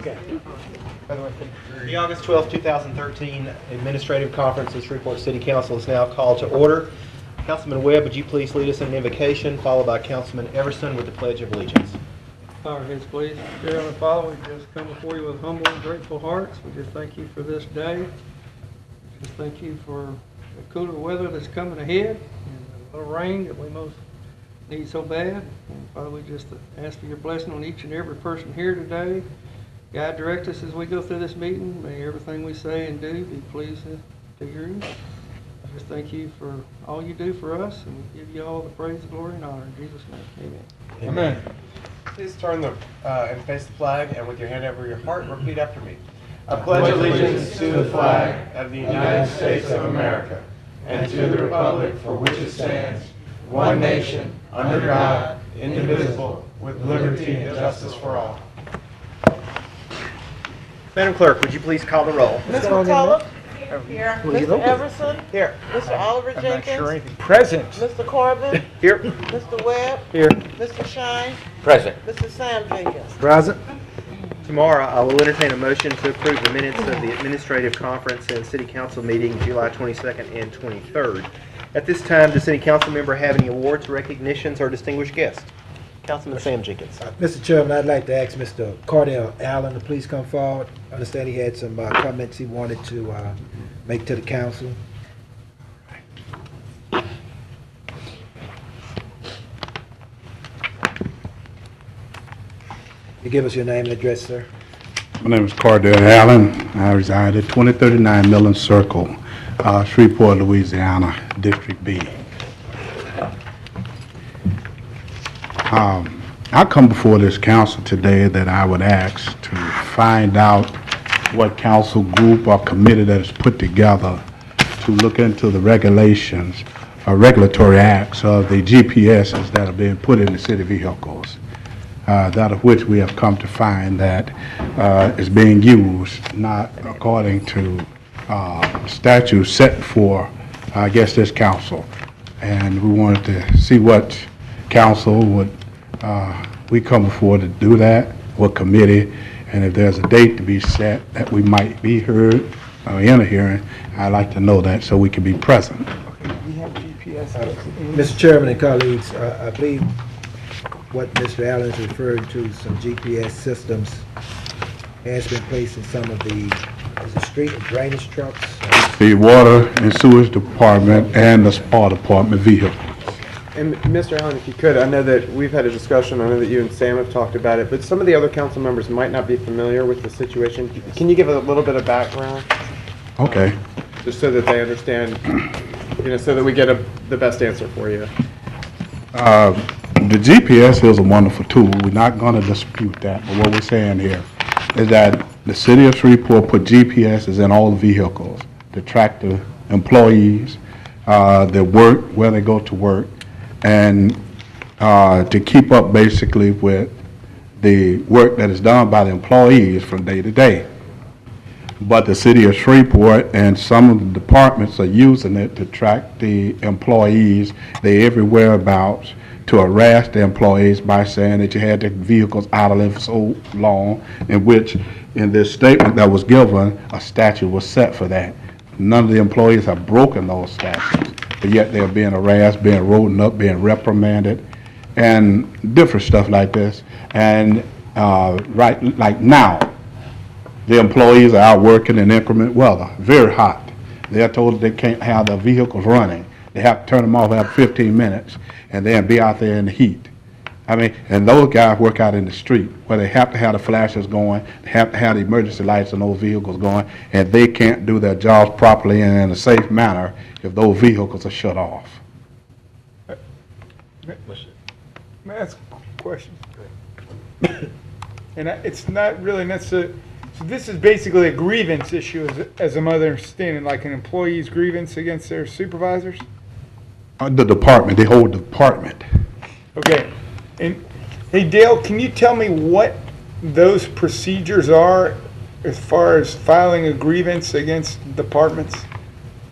Okay. The August 12, 2013 Administrative Conference of Shreveport City Council is now called to order. Councilman Webb, would you please lead us in an invocation, followed by Councilman Everson with the Pledge of Allegiance. Bow our heads, please. Dear Heavenly Father, we just come before you with humble and grateful hearts. We just thank you for this day. Just thank you for the cooler weather that's coming ahead and the little rain that we most need so bad. And Father, we just ask for your blessing on each and every person here today. God, direct us as we go through this meeting. May everything we say and do be pleasing to your ears. I just thank you for all you do for us, and we give you all the praise, glory, and honor. In Jesus' name, amen. Amen. Please turn and face the flag, and with your hand over your heart, repeat after me. I pledge allegiance to the flag of the United States of America and to the republic for which it stands, one nation, under God, indivisible, with liberty and justice for all. Madam Clerk, would you please call the roll? Mr. McCullough? Here. Mr. Everson? Here. Mr. Oliver Jenkins? Present. Mr. Corbin? Here. Mr. Webb? Here. Mr. Shine? Present. Mr. Sam Jenkins? Present. Tomorrow, I will entertain a motion to approve the minutes of the Administrative Conference and City Council meeting July 22nd and 23rd. At this time, does any council member have any awards, recognitions, or distinguished guests? Councilman Sam Jenkins. Mr. Chairman, I'd like to ask Mr. Cardell Allen to please come forward. I understand he had some comments he wanted to make to the council. You give us your name and address, sir. My name is Cardell Allen. I reside at 2039 Millen Circle, Shreveport, Louisiana, District B. I come before this council today that I would ask to find out what council group or committee that is put together to look into the regulations or regulatory acts of the GPSs that are being put in the city vehicles. That of which we have come to find that is being used not according to statutes set for, I guess, this council. And we wanted to see what council would we come before to do that, what committee, and if there's a date to be set that we might be heard in a hearing, I'd like to know that so we can be present. We have GPS. Mr. Chairman and colleagues, I believe what Mr. Allen is referring to, some GPS systems has been placed in some of the street and drainage trucks. The water and sewage department and the spa department vehicles. And Mr. Allen, if you could, I know that we've had a discussion, I know that you and Sam have talked about it, but some of the other council members might not be familiar with the situation. Can you give a little bit of background? Okay. Just so that they understand, so that we get the best answer for you. The GPS is a wonderful tool. We're not going to dispute that, but what we're saying here is that the city of Shreveport put GPSs in all the vehicles to track the employees, their work, where they go to work, and to keep up basically with the work that is done by the employees from day to day. But the city of Shreveport and some of the departments are using it to track the employees, their every whereabouts, to harass the employees by saying that you had the vehicles idling for so long, in which in this statement that was given, a statute was set for that. None of the employees have broken those statutes, but yet they're being harassed, being rolled up, being reprimanded, and different stuff like this. And right like now, the employees are out working in inclement weather, very hot. They're told they can't have their vehicles running. They have to turn them off after 15 minutes and then be out there in the heat. I mean, and those guys work out in the street where they have to have the flashes going, they have to have the emergency lights on those vehicles going, and they can't do their jobs properly and in a safe manner if those vehicles are shut off. May I ask a question? And it's not really necessarily, so this is basically a grievance issue as I'm understanding, like an employee's grievance against their supervisors? The department, the whole department. Okay. And hey, Dale, can you tell me what those procedures are as far as filing a grievance against departments?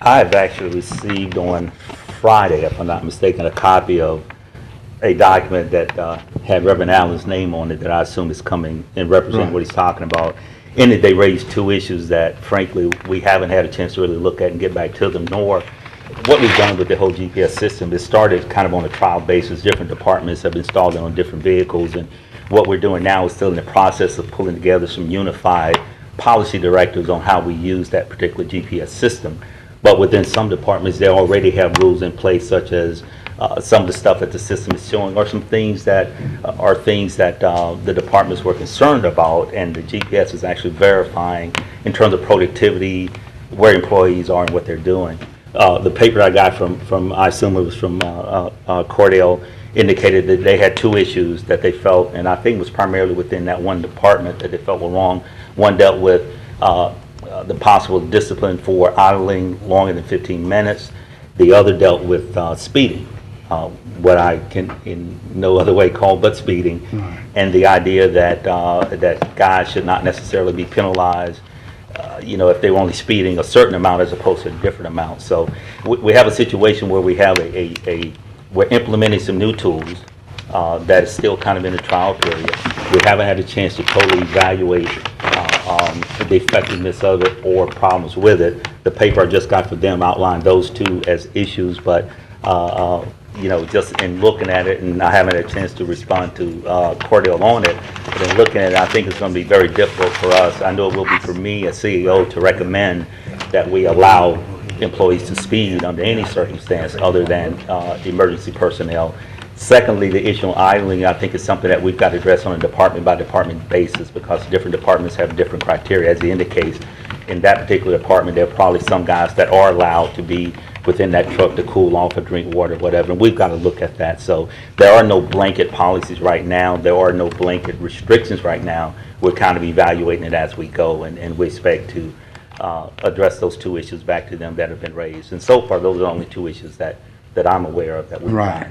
I've actually received on Friday, if I'm not mistaken, a copy of a document that had Reverend Allen's name on it that I assume is coming and representing what he's talking about. In it, they raised two issues that frankly, we haven't had a chance to really look at and get back to them, nor what we've done with the whole GPS system. It started kind of on a trial basis. Different departments have installed it on different vehicles, and what we're doing now is still in the process of pulling together some unified policy directives on how we use that particular GPS system. But within some departments, they already have rules in place, such as some of the stuff that the system is showing, or some things that are things that the departments were concerned about, and the GPS is actually verifying in terms of productivity, where employees are and what they're doing. The paper I got from I assume it was from Cordell, indicated that they had two issues that they felt, and I think it was primarily within that one department that they felt were wrong. One dealt with the possible discipline for idling longer than 15 minutes. The other dealt with speeding, what I can in no other way call but speeding, and the idea that that guys should not necessarily be penalized, if they were only speeding a certain amount as opposed to a different amount. So we have a situation where we have we're implementing some new tools that is still kind of in the trial period. We haven't had a chance to totally evaluate the effectiveness of it or problems with it. The paper I just got for them outlined those two as issues, but just in looking at it, and I haven't had a chance to respond to Cordell on it, but in looking at it, I think it's going to be very difficult for us. I know it will be for me as CEO to recommend that we allow employees to speed under any circumstance other than emergency personnel. Secondly, the issue of idling, I think, is something that we've got to address on a department-by-department basis, because different departments have different criteria. As he indicates, in that particular department, there are probably some guys that are allowed to be within that truck to cool off or drink water, whatever, and we've got to look at that. So there are no blanket policies right now. There are no blanket restrictions right now. We're kind of evaluating it as we go, and we expect to address those two issues back to them that have been raised. And so far, those are the only two issues that I'm aware of that we've Right.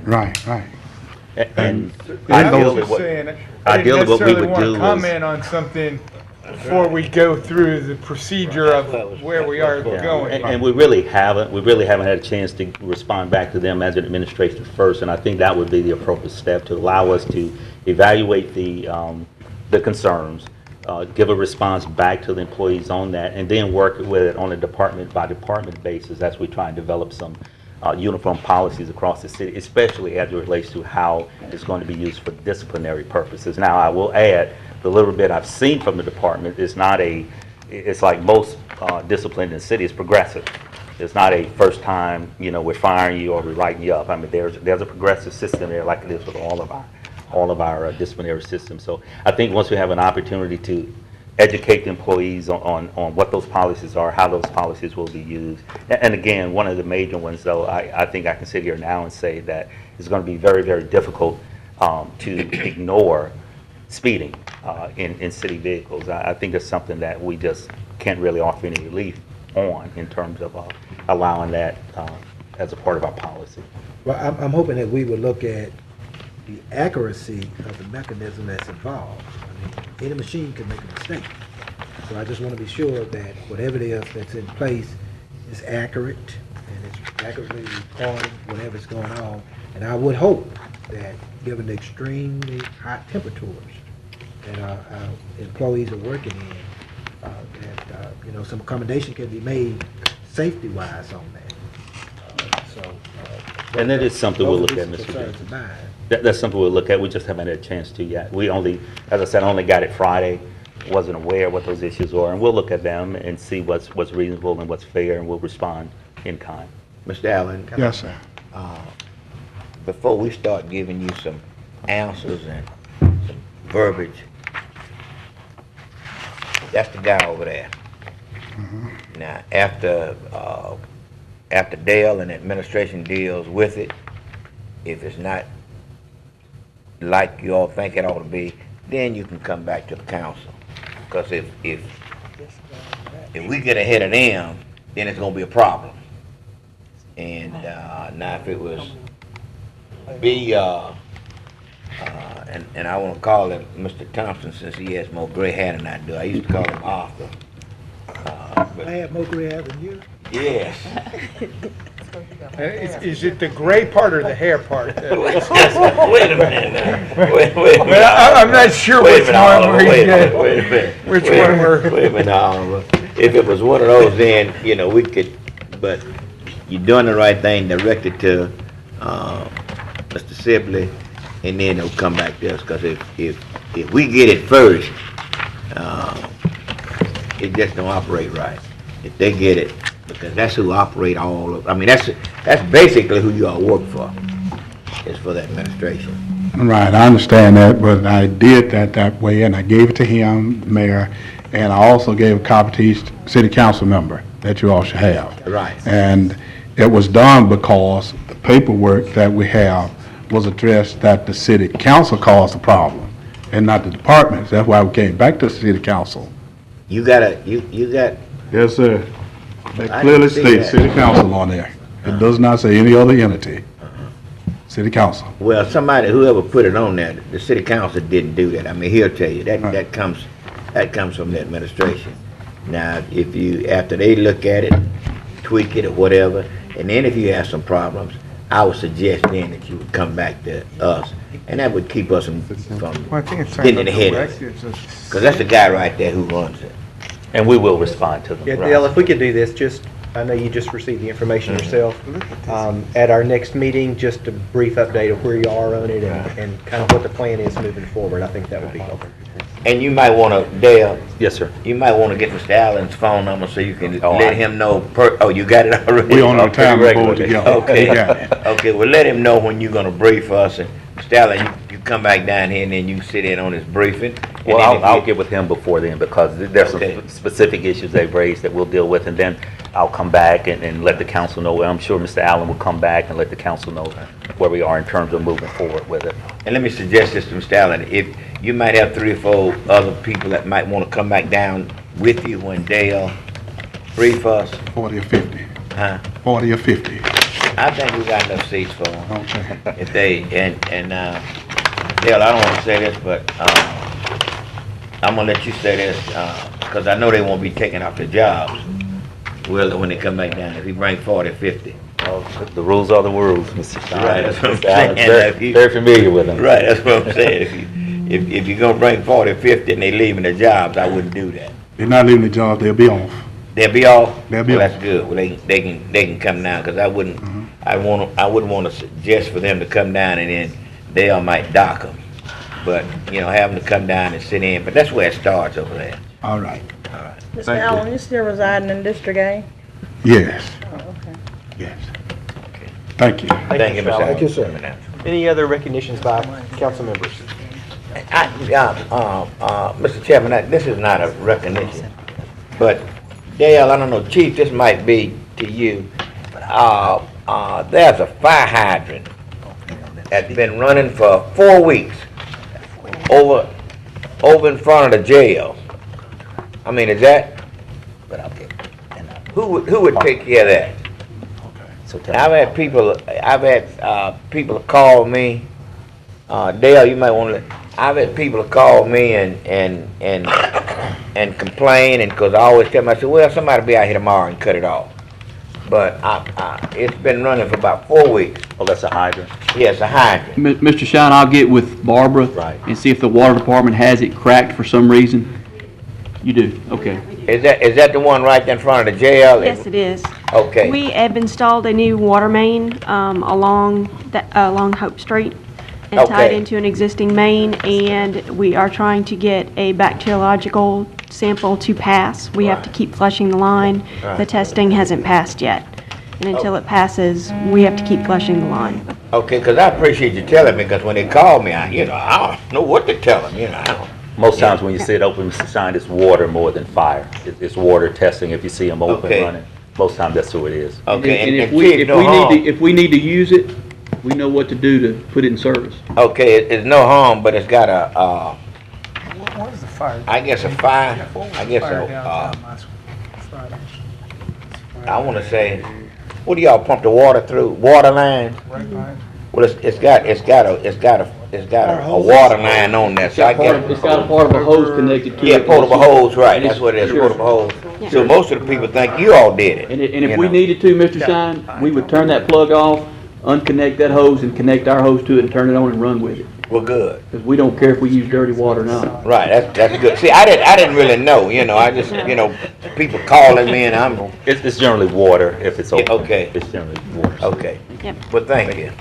And I'm ideally just what saying, I I didn't what we necessarily would want do to is, comment on something before we go through the procedure of where we are going. and we really haven't had a chance to respond back to them as an administration first, and I think that would be the appropriate step to allow us to evaluate the concerns, give a response back to the employees on that, and then work with it on a department by department basis as we try and develop some uniform policies across the city, especially as it relates to how it's going to be used for disciplinary purposes. Now, I will add, the little bit I've seen from the department is it's like most discipline in the city is progressive. It's not a first time, we're firing you or we're writing you up. I mean, there's a progressive system there like it is with all of our disciplinary systems. So I think once we have an opportunity to educate the employees on what those policies are, how those policies will be used. And again, one of the major ones, though, I think I can sit here now and say that it's going to be very, very difficult to ignore speeding in city vehicles. I think it's something that we just can't really offer any relief on in terms of allowing that as a part of our policy. Well, I'm hoping that we will look at the accuracy of the mechanism that's involved. I mean, any machine can make a mistake. So I just want to be sure that whatever it is that's in place is accurate and it's accurately recording whatever's going on. And I would hope that given the extremely hot temperatures that our employees are working in, that some accommodation can be made safety-wise on that. And that is something we'll look at, Mr. Mr. Concerns of Chairman. mine. That's something we'll look at. We just haven't had a chance to yet. We only, as I said, only got it Friday. Wasn't aware what those issues are, and we'll look at them and see what's reasonable and what's fair, and we'll respond in kind. Mr. Allen, Yes, sir. before we start giving you some answers and some verbiage, that's the guy over there. Now, after Dale and administration deals with it, if it's not like you all think it ought to be, then you can come back to the council. Because if we get ahead of them, then it's going to be a problem. And now if it was B, and I want to call him Mr. Thompson since he has more gray hair than I do. I used to call him Arthur. I have more gray hair than you. Yes. Is it the gray part or the hair part? Wait a minute now. Wait a But minute. I'm not sure Wait a which minute, one Oliver, we're wait a minute, getting. wait a minute. Which Wait a one minute, we're- Wait a minute, Oliver. If it was one of those, then, you know, we could, but you're doing the right thing, directed to, Mr. Sibley, and then it'll come back to us, because if we get it first, it just don't operate right. If they get it, because that's who operate all of, I mean, that's basically who you all work for, is for the administration. Right, I understand that, but I did that way, and I gave it to him, Mayor, and I also gave a copy to each city council member that you all should have. Right. And it was done because the paperwork that we have was addressed that the city council caused the problem, and not the departments. That's why we came back to the city council. You got, Yes, sir. They I clearly didn't see state that. city council on there. It does not say any other entity. City council. well, somebody, whoever put it on there, the city council didn't do that. I mean, he'll tell you, that comes from the administration. Now, if you, after they look at it, tweak it or whatever, and then if you have some problems, I would suggest then that you would come back to us, and that would keep us from Well, I think it's getting in the head of it. Because that's the guy right there who runs it. And we will respond to them. Yeah, Dale, if we could do this, just, I know you just received the information yourself. At our next meeting, just a brief update of where you are on it and kind of what the plan is moving forward. I think that would be helpful. And you might want to, Dale, Yes, sir. you might want to get Mr. Allen's phone number so you can Oh, let I- him know, oh, you got it already? We on the Oh, retirement board regularly. together. Okay. We got it. Okay, well, let him know when you're gonna brief us, and Mr. Allen, you come back down here and then you can sit in on his briefing. And Well, then if I'll you- get with him before then, because there's some Okay. specific issues they've raised that we'll deal with, and then I'll come back and let the council know. I'm sure Mr. Allen will come back and let the council know where we are in terms of moving forward with it. And let me suggest this to Mr. Allen, if you might have 3 or 4 other people that might wanna come back down with you when Dale brief us, 40 or 50. huh? 40 or 50. I think we got enough seats for them. Okay. If they, Dale, I don't wanna say this, but, I'm gonna let you say this, cause I know they won't be taking off their jobs, well, when they come back down, if you bring 40, 50. Well, the rules are the rules, Mr. Stein. Right, that's what I'm Mr. Allen's saying. very- If you- very familiar with them. Right, that's what I'm saying, if you're gonna bring 40, 50 and they leaving their jobs, I wouldn't do that. They're not leaving the job, they'll be off. They'll be off? They'll be Well, off. that's good, well, they can come down, cause I wouldn't, I wouldn't wanna suggest for them to come down and then Dale might dock them. But, you know, have them to come down and sit in, but that's where it starts over there. All right. Mr. Thank you. Allen, you still residing in District A? Yes, Oh, okay. yes. Thank you. Thank you, Mr. Allen. Thank you, sir. Any other recognitions by council members? Mr. Chairman, this is not a recognition, but Dale, I don't know, Chief, this might be to you. There's a fire hydrant that's been running for 4 weeks over in front of the jail. I mean, is that, who would take care of that? So tell I've had people call me, Dale, you might want to, I've had people call me and complain, and because I always tell them, I said, well, somebody be out here tomorrow and cut it off. But it's been running for about 4 weeks. Oh, that's a hydrant. Yes, a hydrant. Mr. Shine, I'll get with Barbara Right. and see if the water department has it cracked for some reason. You do, okay. Is that the one right there in front of the jail? Yes, it is. Okay. We have installed a new water main along Hope Street and tied Okay. into an existing main, and we are trying to get a bacteriological sample to pass. We have to keep flushing the line. The testing hasn't passed yet. And until it passes, we have to keep flushing the line. Okay, because I appreciate you telling me, because when they call me, I don't know what to tell them, I don't. Most times when you see it open, Mr. Stein, it's water more than fire. It's water testing if you see them open Okay. running. Most times that's who it is. Okay, And and if Chief, if we need to use it, we know what to do to put it in service. Okay, it's no harm, but it's got a, What is the fire? I guess a fire, I guess Fire a, downtown last Friday. I want to say, what do y'all pump the water through? Water line? Right behind. Well, it's got it's got a water line on there, so I guess. It's got a part of a hose connected to it. Yeah, portable hose, right, And that's what it is, sure. portable hose. So most of the people think you all did it. And if you we know. needed to, Mr. Shine, we would turn that plug off, unconnect that hose, and connect our hose to it and turn it on and run with it. Well, good. Because we don't care if we use dirty water or not. Right, that's good. See, I didn't really know, I just, people calling me and I'm, It's generally water if it's open. okay. It's generally water. Okay. Yep. Well, thank you.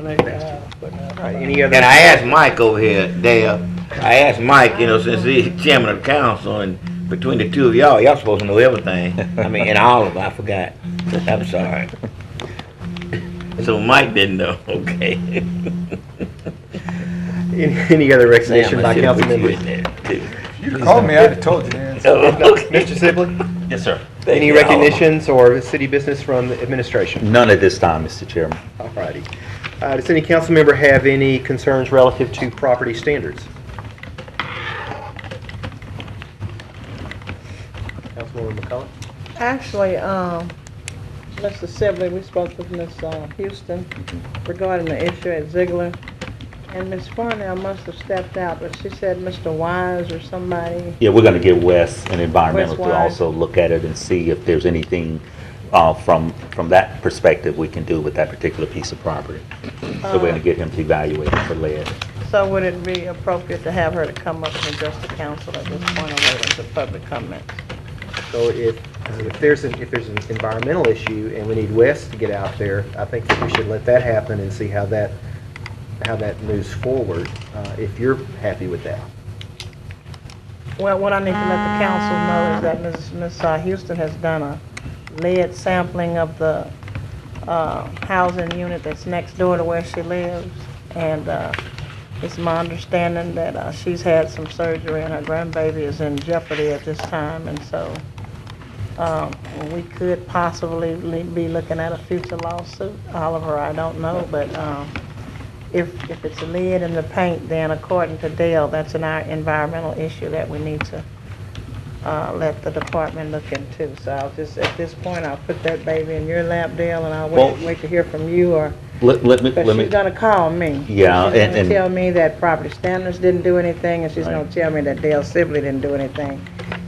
All right, any other? And I asked Mike over here, Dale, since he's chairman of the council, and between the two of y'all supposed to know everything. I mean, and all of them, I forgot. I'm sorry. So Mike didn't know, okay. Any other recognition by council members? You called me, I'd have told you the answer. Mr. Sibley? Yes, sir. Any recognitions or city business from the administration? None at this time, Mr. Chairman. All righty. Does any council member have any concerns relative to property standards? Councilwoman McCullough? Actually, Mr. Sibley, we spoke with Ms. Houston regarding the issue at Ziegler. And Ms. Farnell must have stepped out, but she said Mr. Wise or somebody. Yeah, we're going to get Wes and Environmental Wes to Wise. also look at it and see if there's anything from that perspective we can do with that particular piece of property. So we're going to get him to evaluate it for lead. So would it be appropriate to have her to come up and address the council at this point or wait until public comments? So if there's an environmental issue and we need Wes to get out there, I think that we should let that happen and see how that moves forward, if you're happy with that. Well, what I need to let the council know is that Ms. Houston has done a lead sampling of the housing unit that's next door to where she lives. And it's my understanding that she's had some surgery and her grandbaby is in jeopardy at this time. And so we could possibly be looking at a future lawsuit. Oliver, I don't know, but if it's a lead in the paint, then according to Dale, that's an environmental issue that we need to let the department look into. So I'll just, at this point, I'll put that baby in your lap, Dale, and I'll wait to hear from you, or Let me. she's gonna call me. Yeah, She's gonna and tell me that property standards didn't do anything, and she's gonna tell me that Dale Sibley didn't do anything.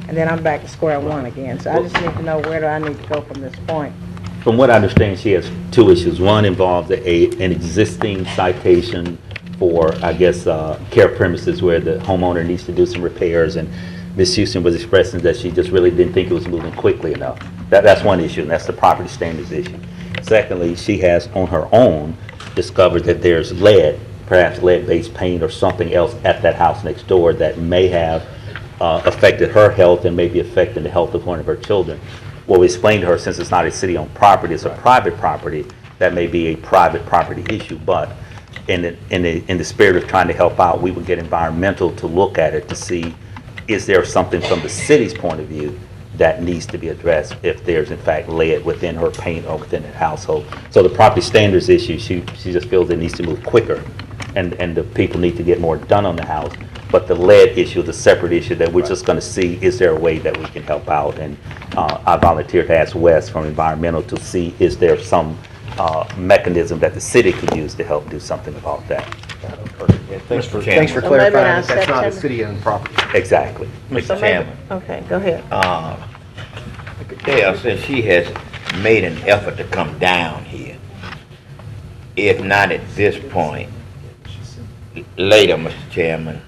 And then I'm back to square one again. So I just need to know, where do I need to go from this point? From what I understand, she has two issues. One involves an existing citation for, I guess, care premises where the homeowner needs to do some repairs, and Ms. Houston was expressing that she just really didn't think it was moving quickly enough. That's one issue, and that's the property standards issue. Secondly, she has on her own discovered that there's lead, perhaps lead-based paint or something else at that house next door that may have affected her health and may be affecting the health of one of her children. Well, we explained to her, since it's not a city-owned property, it's a private property, that may be a private property issue, but in the spirit of trying to help out, we would get environmental to look at it to see, is there something from the city's point of view that needs to be addressed if there's in fact lead within her paint or within her household. So the property standards issue, she just feels it needs to move quicker, and the people need to get more done on the house. But the lead issue is a separate issue that we're just going to see, is there a way that we can help out? And I volunteered to ask Wes from Environmental to see, is there some mechanism that the city could use to help do something about that? Yeah, thanks for So maybe clarifying around that that's not a September. city-owned property. Exactly. Mr. Chairman, Okay, go ahead. Dale says she has made an effort to come down here. If not at this point, later, Mr. Chairman,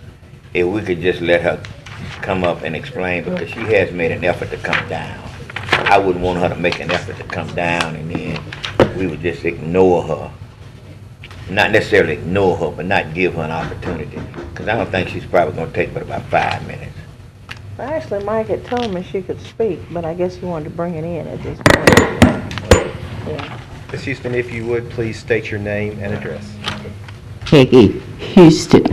if we could just let her come up and explain, because she has made an effort to come down. I wouldn't want her to make an effort to come down and then we would just ignore her. Not necessarily ignore her, but not give her an opportunity. Because I don't think she's probably going to take but about 5 minutes. Well, actually, Mike had told me she could speak, but I guess he wanted to bring it in at this point. Yeah. Ms. Houston, if you would, please state your name and address. Peggy Houston,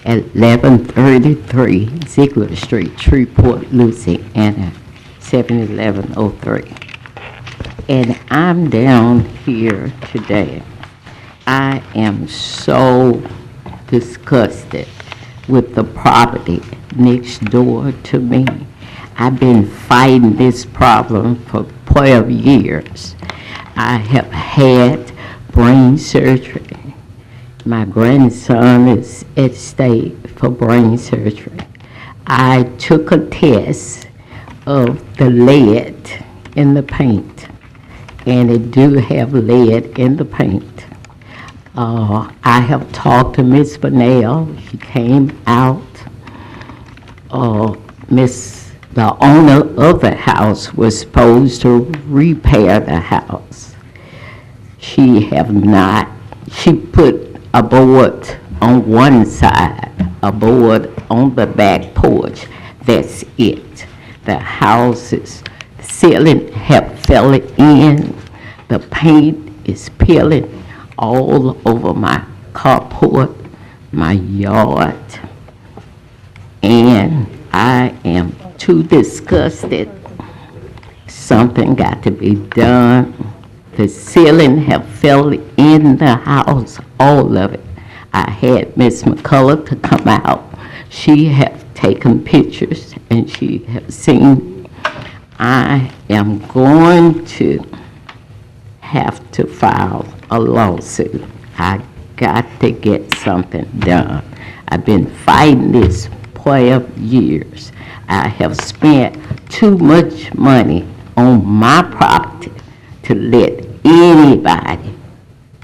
1133 Ziegler Street, Shreveport, Louisiana, 71103. And I'm down here today. I am so disgusted with the property next door to me. I've been fighting this problem for 12 years. I have had brain surgery My grandson is at stake for brain surgery. I took a test of the lead in the paint, and it do have lead in the paint. I have talked to Miss Bonnell. She came out. The owner of the house was supposed to repair the house. She have not. She put a board on one side, a board on the back porch. That's it. The house's ceiling have fell in. The paint is peeling all over my carport, my yard, and I am too disgusted. Something got to be done. The ceiling have fell in the house, all of it. I had Miss McCullough to come out. She have taken pictures and she have seen. I am going to have to file a lawsuit. I got to get something done. I've been fighting this 12 years. I have spent too much money on my property to let anybody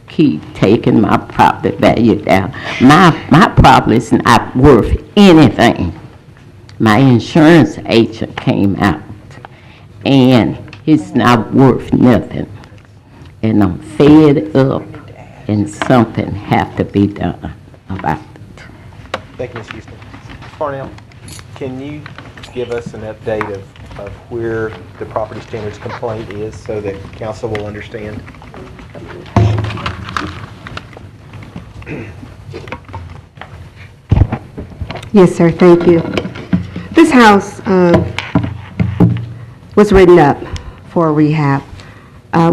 keep taking my property value down. My property is not worth anything. My insurance agent came out and it's not worth nothing. And I'm fed up and something have to be done about it. Thank you, Ms. Houston. Ms. Parnell, can you give us an update of where the property standards complaint is so that council will understand? Yes, sir, thank you. This house was written up for a rehab.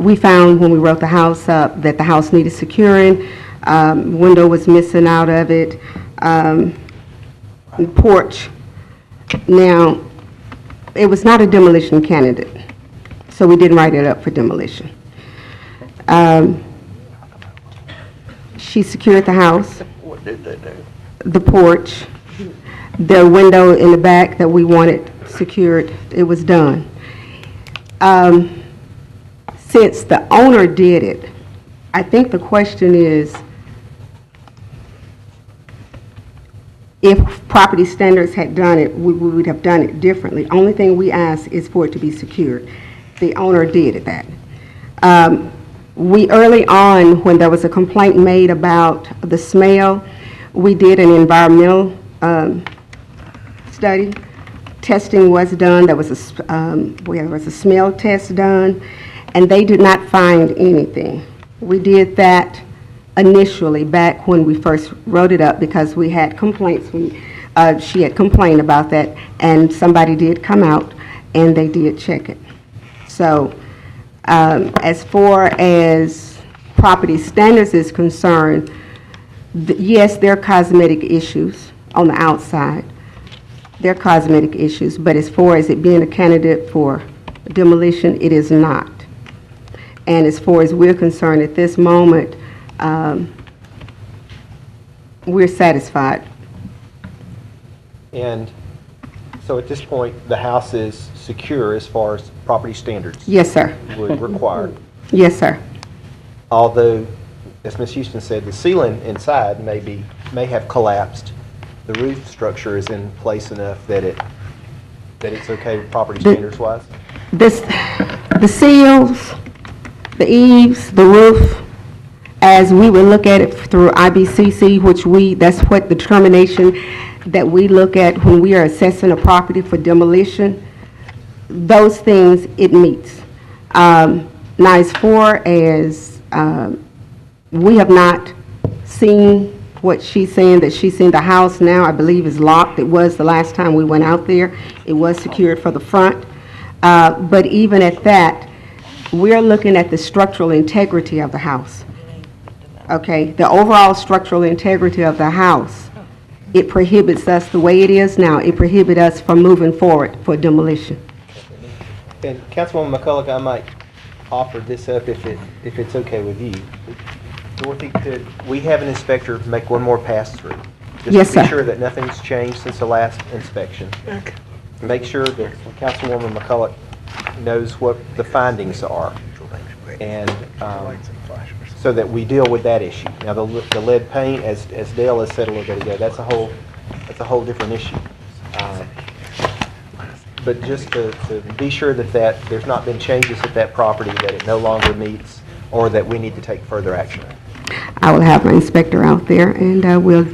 We found when we wrote the house up that the house needed securing, window was missing out of it, porch. Now, it was not a demolition candidate, so we didn't write it up for demolition. She secured the house. What did they do? The porch, the window in the back that we wanted secured, it was done. Since the owner did it, I think the question is, if property standards had done it, we would have done it differently. Only thing we ask is for it to be secured. The owner did that. We early on, when there was a complaint made about the smell, we did an environmental study. Testing was done. There was a smell test done, and they did not find anything. We did that initially back when we first wrote it up because we had complaints. She had complained about that, and somebody did come out and they did check it. So as far as property standards is concerned, yes, there are cosmetic issues on the outside. There are cosmetic issues, but as far as it being a candidate for demolition, it is not. And as far as we're concerned at this moment, we're satisfied. And so at this point, the house is secure as far as property standards Yes, sir. would require. Yes, sir. Although, as Ms. Houston said, the ceiling inside may have collapsed. The roof structure is in place enough that it's okay property standards wise. The seals, the eaves, the roof, as we would look at it through IBCC, that's what the determination that we look at when we are assessing a property for demolition, those things it meets. Now, as far as we have not seen what she's saying, that she's seen the house now, I believe is locked. It was the last time we went out there. It was secured for the front. But even at that, we're looking at the structural integrity of the house. Okay, the overall structural integrity of the house, it prohibits us, the way it is now, it prohibits us from moving forward for demolition. And Councilwoman McCullough, I might offer this up if it's okay with you. Dorothy, could we have an inspector make one more pass through? Yes, Just to be sir. sure that nothing's changed since the last inspection. Make sure that Councilwoman McCulloch knows what the findings are, and so that we deal with that issue. Now, the lead paint, as Dale has said a little bit ago, that's a whole different issue. But just to be sure that there's not been changes at that property, that it no longer meets, or that we need to take further action. I will have my inspector out there, and we'll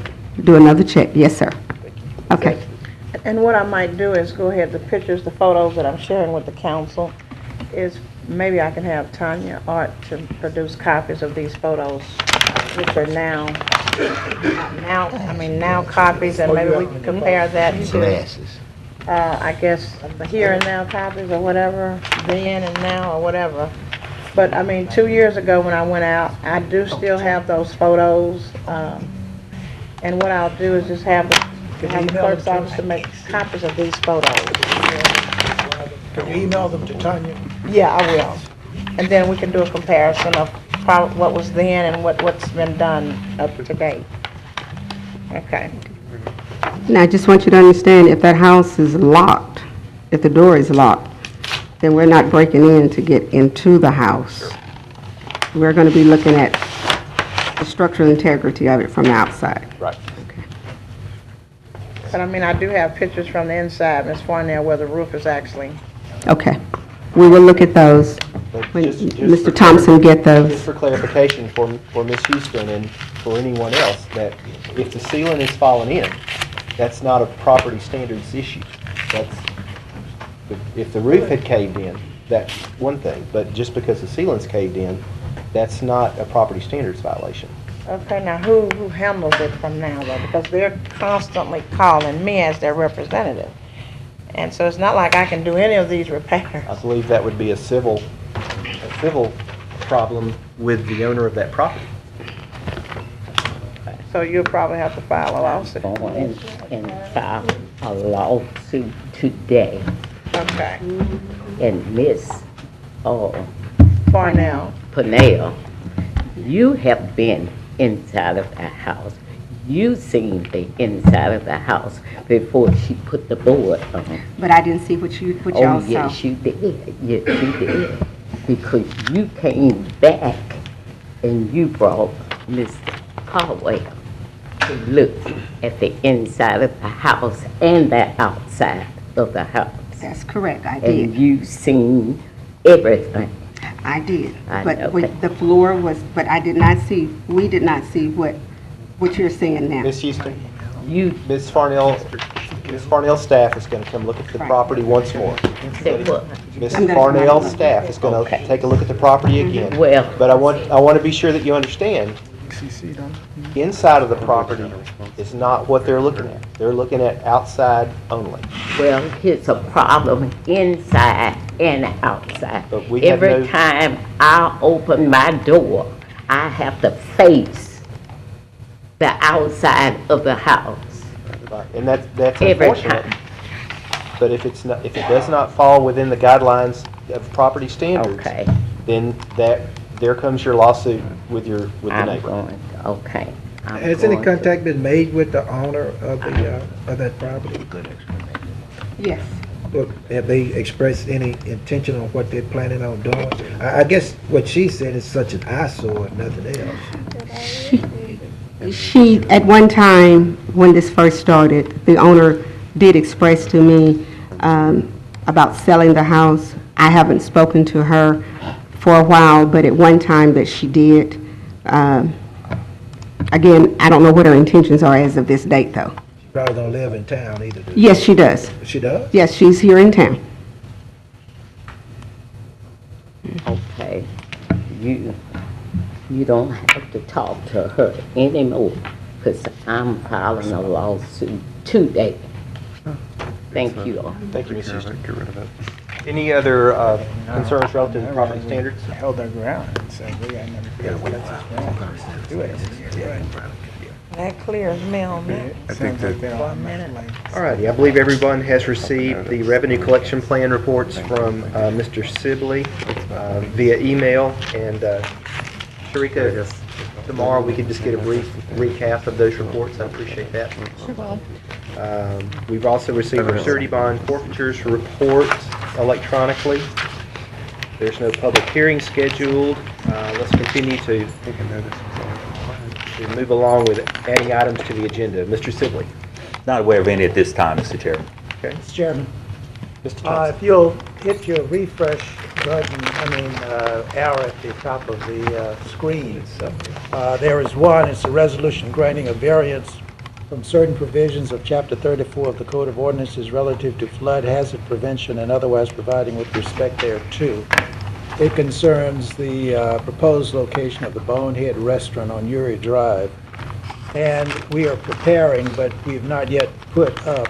do another check. Yes, sir. Okay. And what I might do is go ahead, the pictures, the photos that I'm sharing with the council, is maybe I can have Tanya Art to produce copies of these photos, which are now copies, and maybe we can compare that to, I guess, the here and now copies or whatever, then and now or whatever. But, I mean, 2 years ago when I went out, I do still have those photos, and what I'll do is just have the clerk's office to make copies of these photos. Can you email them to Tanya? Yeah, I will. And then we can do a comparison of what was then and what's been done up to date. Okay. Now, I just want you to understand, if that house is locked, if the door is locked, then we're not breaking in to get into the house. We're going to be looking at the structural integrity of it from the outside. Right. But I mean, I do have pictures from the inside, Ms. Farnell, where the roof is actually. Okay. We will look at those when Mr. Thompson get those. Just for clarification for Ms. Houston and for anyone else, that if the ceiling is falling in, that's not a property standards issue. That's, if the roof had caved in, that's one thing, but just because the ceiling's caved in, that's not a property standards violation. Okay, now who handles it from now though? Because they're constantly calling me as their representative. And so it's not like I can do any of these repairs. I believe that would be a civil problem with the owner of that property. So you'll probably have to file a lawsuit. And file a lawsuit today. Okay. And Miss Farnell. Purnell, you have been inside of the house. You seen the inside of the house before she put the board on. But I didn't see what y'all saw. Oh, yes, you did. Yes, you did. Because you came back and you brought Mr. Caldwell to look at the inside of the house and the outside of the house. That's correct, I And did. you seen everything. I did. I But know, with the floor was, but I did not see, we did not see what you're seeing now. Ms. Houston, Ms. Farnell's staff is going to come look at the property once more. Say what? Ms. Farnell's staff is going to take a look at the property again. Well. But I want to be sure that you understand, inside of the property is not what they're looking at. They're looking at outside only. Well, it's a problem inside and outside. But we have Every no- time I open my door, I have to face the outside of the house. And that's Every unfortunate. time. But if it does not fall within the guidelines of property standards, Okay. then there comes your lawsuit with the I'm neighbor. going, okay. I'm Has any going to- contact been made with the owner of that property? Yes. Look, have they expressed any intention on what they're planning on doing? I guess what she said is such an eyesore, if nothing else. She, at one time, when this first started, the owner did express to me about selling the house. I haven't spoken to her for a while, but at one time that she did. Again, I don't know what her intentions are as of this date, though. She probably don't live in town either, does she? Yes, she does. She does? Yes, she's here in town. Okay. You don't have to talk to her anymore, because I'm filing a lawsuit today. Thank you all. Thank you, Ms. Houston. Get rid of it. Any other concerns relative to property standards? Held their ground and said, we ain't never figured out what's this ground. That clears me on that. I think that. All righty, I believe everyone has received the revenue collection plan reports from Mr. Sibley via email, and Sharika, tomorrow we could just get a brief recap of those reports. I appreciate that. We've also received our surety bond forfeitures report electronically. There's no public hearing scheduled. Let's continue to move along with adding items to the agenda. Mr. Sibley. Not aware of any at this time, Mr. Chairman. Okay. Mr. Chairman, Mr. Thompson. if you'll hit your refresh button, arrow at the top of the screen, there is one. It's a resolution granting a variance from certain provisions of Chapter 34 of the Code of Ordinances relative to flood hazard prevention and otherwise providing with respect thereto. It concerns the proposed location of the Bonehead Restaurant on Uri Drive. And we are preparing, but we have not yet put up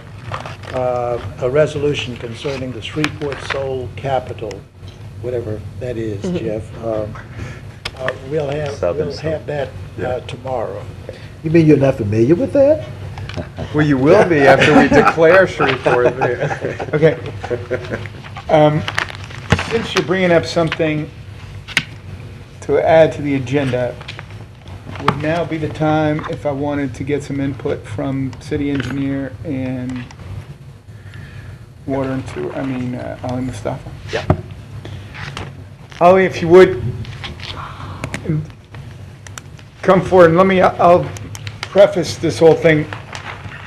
a resolution concerning the Shreveport Soul Capital, whatever that is, Jeff. We'll have that tomorrow. You mean you're not familiar with that? Well, you will be after we declare Shreveport there. Okay. Since you're bringing up something to add to the agenda, would now be the time if I wanted to get some input from city engineer and water and sewer, Ali Mustafa. Yeah. Ali, if you would, come forward and I'll preface this whole thing.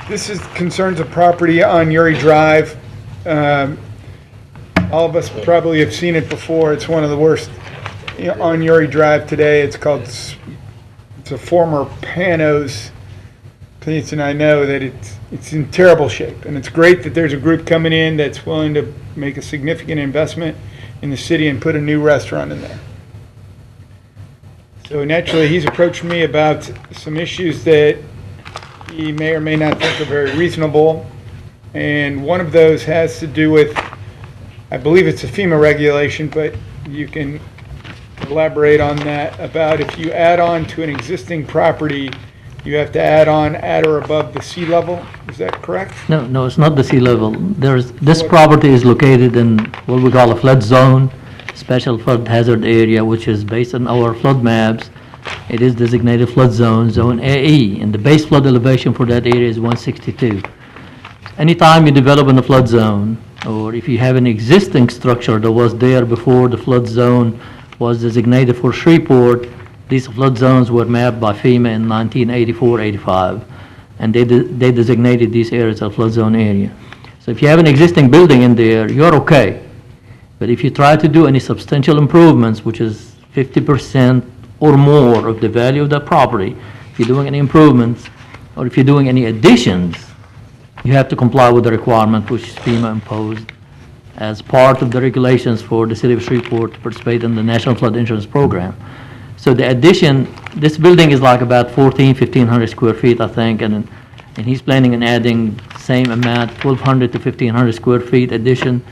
This concerns a property on Uri Drive. All of us probably have seen it before. It's one of the worst on Uri Drive today. It's a former Panos place, and I know that it's in terrible shape. And it's great that there's a group coming in that's willing to make a significant investment in the city and put a new restaurant in there. So naturally, he's approached me about some issues that he may or may not think are very reasonable. And one of those has to do with, I believe it's a FEMA regulation, but you can elaborate on that, about if you add on to an existing property, you have to add on at or above the sea level. Is that correct? No, it's not the sea level. This property is located in what we call a flood zone, special flood hazard area, which is based on our flood maps. It is designated flood zone, zone AE, and the base flood elevation for that area is 162. Anytime you develop in a flood zone, or if you have an existing structure that was there before the flood zone was designated for Shreveport, these flood zones were mapped by FEMA in 1984-85, and they designated these areas as flood zone area. So if you have an existing building in there, you're okay. But if you try to do any substantial improvements, which is 50% or more of the value of that property, if you're doing any improvements, or if you're doing any additions, you have to comply with the requirement which FEMA imposed as part of the regulations for the city of Shreveport to participate in the National Flood Insurance Program. So the addition, this building is like about 1,500 square feet, I think, and he's planning on adding same amount, 1,200 to 1,500 square feet addition.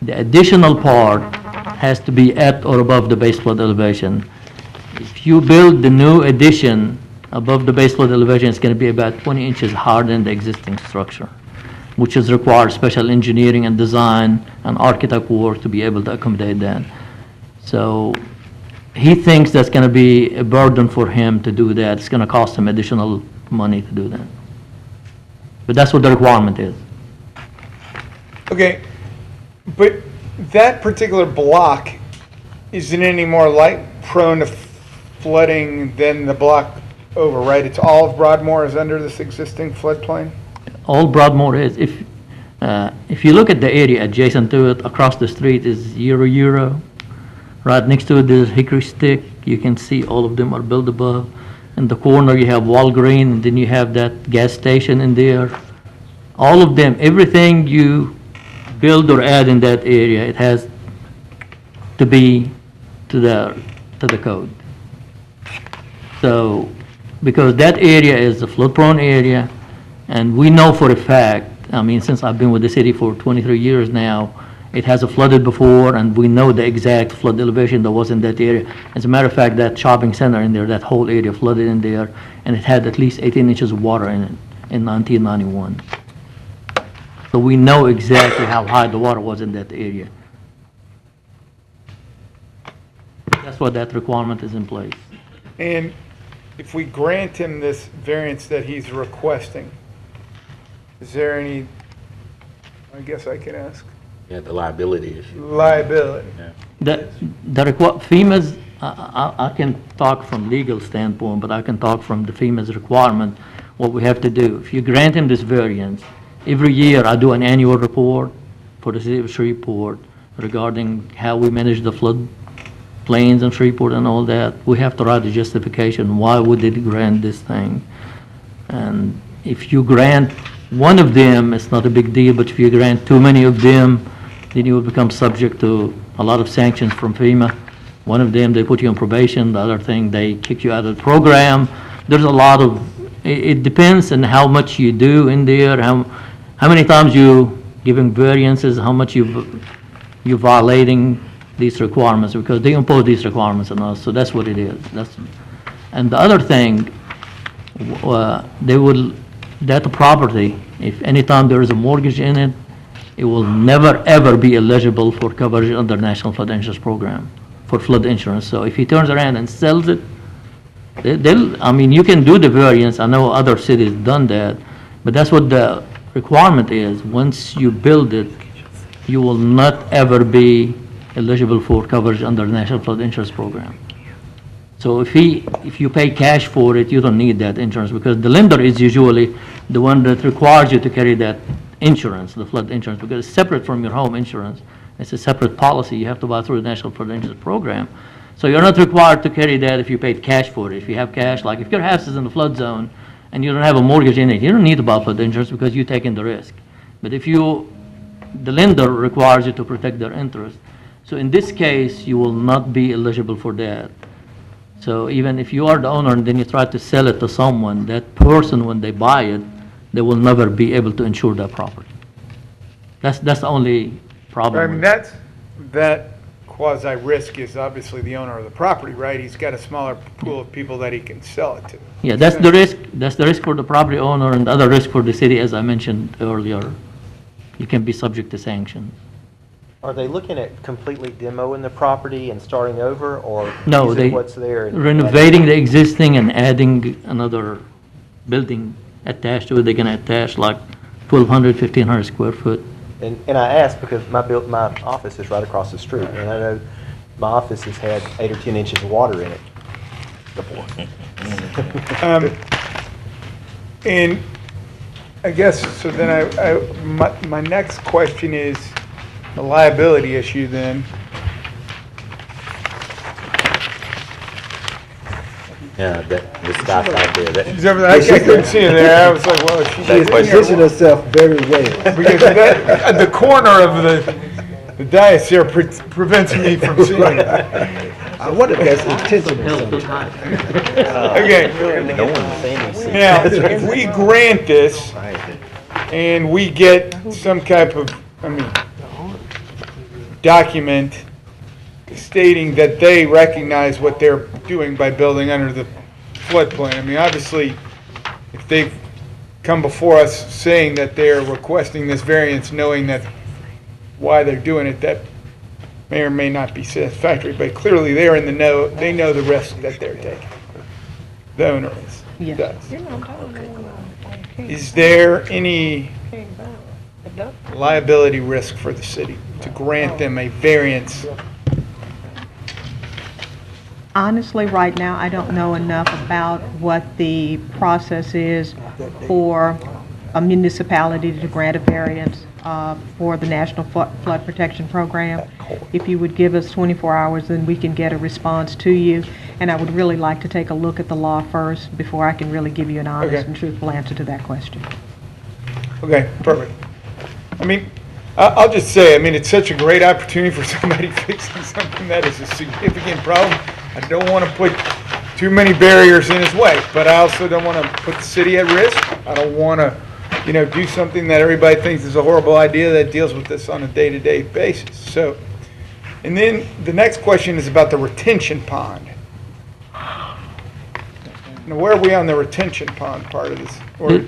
The additional part has to be at or above the base flood elevation. If you build the new addition above the base flood elevation, it's going to be about 20 inches higher than the existing structure, which is required special engineering and design and architect work to be able to accommodate that. So he thinks that's going to be a burden for him to do that. It's going to cost him additional money to do that. But that's what the requirement is. Okay, but that particular block isn't any more prone to flooding than the block over, right? It's all of Broadmoor is under this existing floodplain? All Broadmoor is. If you look at the area adjacent to it, across the street is Euro. Right next to it is Hickory Stick. You can see all of them are built above. In the corner you have Walgreen, and then you have that gas station in there. All of them, everything you build or add in that area, it has to be to the code. So, because that area is a flood-prone area, and we know for a fact, since I've been with the city for 23 years now, it has flooded before, and we know the exact flood elevation that was in that area. As a matter of fact, that shopping center in there, that whole area flooded in there, and it had at least 18 inches of water in it in 1991. So we know exactly how high the water was in that area. That's why that requirement is in place. And if we grant him this variance that he's requesting, is there any, I guess I can ask, Yeah, the liability issue. liability? FEMA's, I can talk from legal standpoint, but I can talk from the FEMA's requirement, what we have to do. If you grant him this variance, every year I do an annual report for the city of Shreveport regarding how we manage the flood plains in Shreveport and all that. We have to write a justification, why would they grant this thing? And if you grant one of them, it's not a big deal, but if you grant too many of them, then you will become subject to a lot of sanctions from FEMA. One of them, they put you on probation. The other thing, they kick you out of the program. There's a lot of, it depends on how much you do in there, how many times you giving variances, how much you violating these requirements, because they impose these requirements on us, so that's what it is. And the other thing, that property, if anytime there is a mortgage in it, it will never, ever be eligible for coverage under National Flood Insurance Program, for flood insurance. So if he turns around and sells it, I mean, you can do the variance. I know other cities done that, but that's what the requirement is. Once you build it, you will not ever be eligible for coverage under the National Flood Insurance Program. So if you pay cash for it, you don't need that insurance, because the lender is usually the one that requires you to carry that insurance, the flood insurance, because it's separate from your home insurance. It's a separate policy you have to buy through the National Flood Insurance Program. So you're not required to carry that if you paid cash for it. If you have cash, like if your house is in the flood zone and you don't have a mortgage in it, you don't need to buy flood insurance because you're taking the risk. But if the lender requires you to protect their interest. So in this case, you will not be eligible for that. So even if you are the owner and then you try to sell it to someone, that person, when they buy it, they will never be able to insure that property. That's the only problem. I mean, that quasi-risk is obviously the owner of the property, right? He's got a smaller pool of people that he can sell it to. Yeah, that's the risk. That's the risk for the property owner, and the other risk for the city, as I mentioned earlier. You can be subject to sanctions. Are they looking at completely demoing the property and starting over, or No, using what's there? And renovating the existing and adding another building attached to it. They're gonna attach like 1,200, 1,500 square foot. And I asked because my office is right across the street, and I know my office has had 8 or 10 inches of water in it before. And I guess, so then my next question is the liability issue then. Yeah, the Scott's out there. She's over there. I couldn't see her there. I was like, well, She has positioned herself very well. Because the corner of the dais here prevents me from seeing her. I wonder if that's intentional. Okay. Now, if we grant this and we get some type of, document stating that they recognize what they're doing by building under the floodplain. I mean, obviously, if they've come before us saying that they're requesting this variance, knowing that why they're doing it, that may or may not be satisfactory, but clearly they're in the know, they know the risk that they're taking. The owner does. Is there any liability risk for the city to grant them a variance? Honestly, right now, I don't know enough about what the process is for a municipality to grant a variance for the National Flood Protection Program. If you would give us 24 hours, then we can get a response to you. And I would really like to take a look at the law first before I can really give you an honest and truthful answer to that question. Okay, perfect. I mean, I'll just say, I mean, it's such a great opportunity for somebody fixing something that is a significant problem. I don't want to put too many barriers in his way, but I also don't want to put the city at risk. I don't want to, do something that everybody thinks is a horrible idea that deals with this on a day-to-day basis. So, and then the next question is about the retention pond. Now, where are we on the retention pond part of this? Or,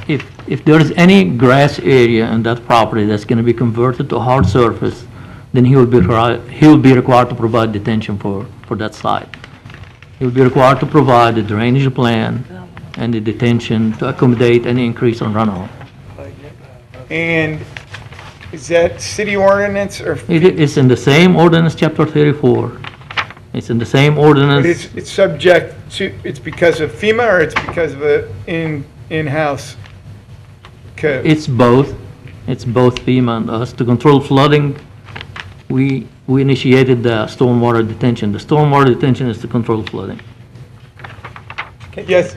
If there is any grass area in that property that's going to be converted to hard surface, then he will be required to provide detention for that site. he will be required to provide a drainage plan and the detention to accommodate any increase on runoff. And is that city ordinance or? It's in the same ordinance, chapter 34. It's in the same But ordinance. it's subject to, it's because of FEMA or it's because of the in-house code? It's both. It's both FEMA and us. To control flooding, we initiated the stormwater detention. The stormwater detention is to control flooding. Yes.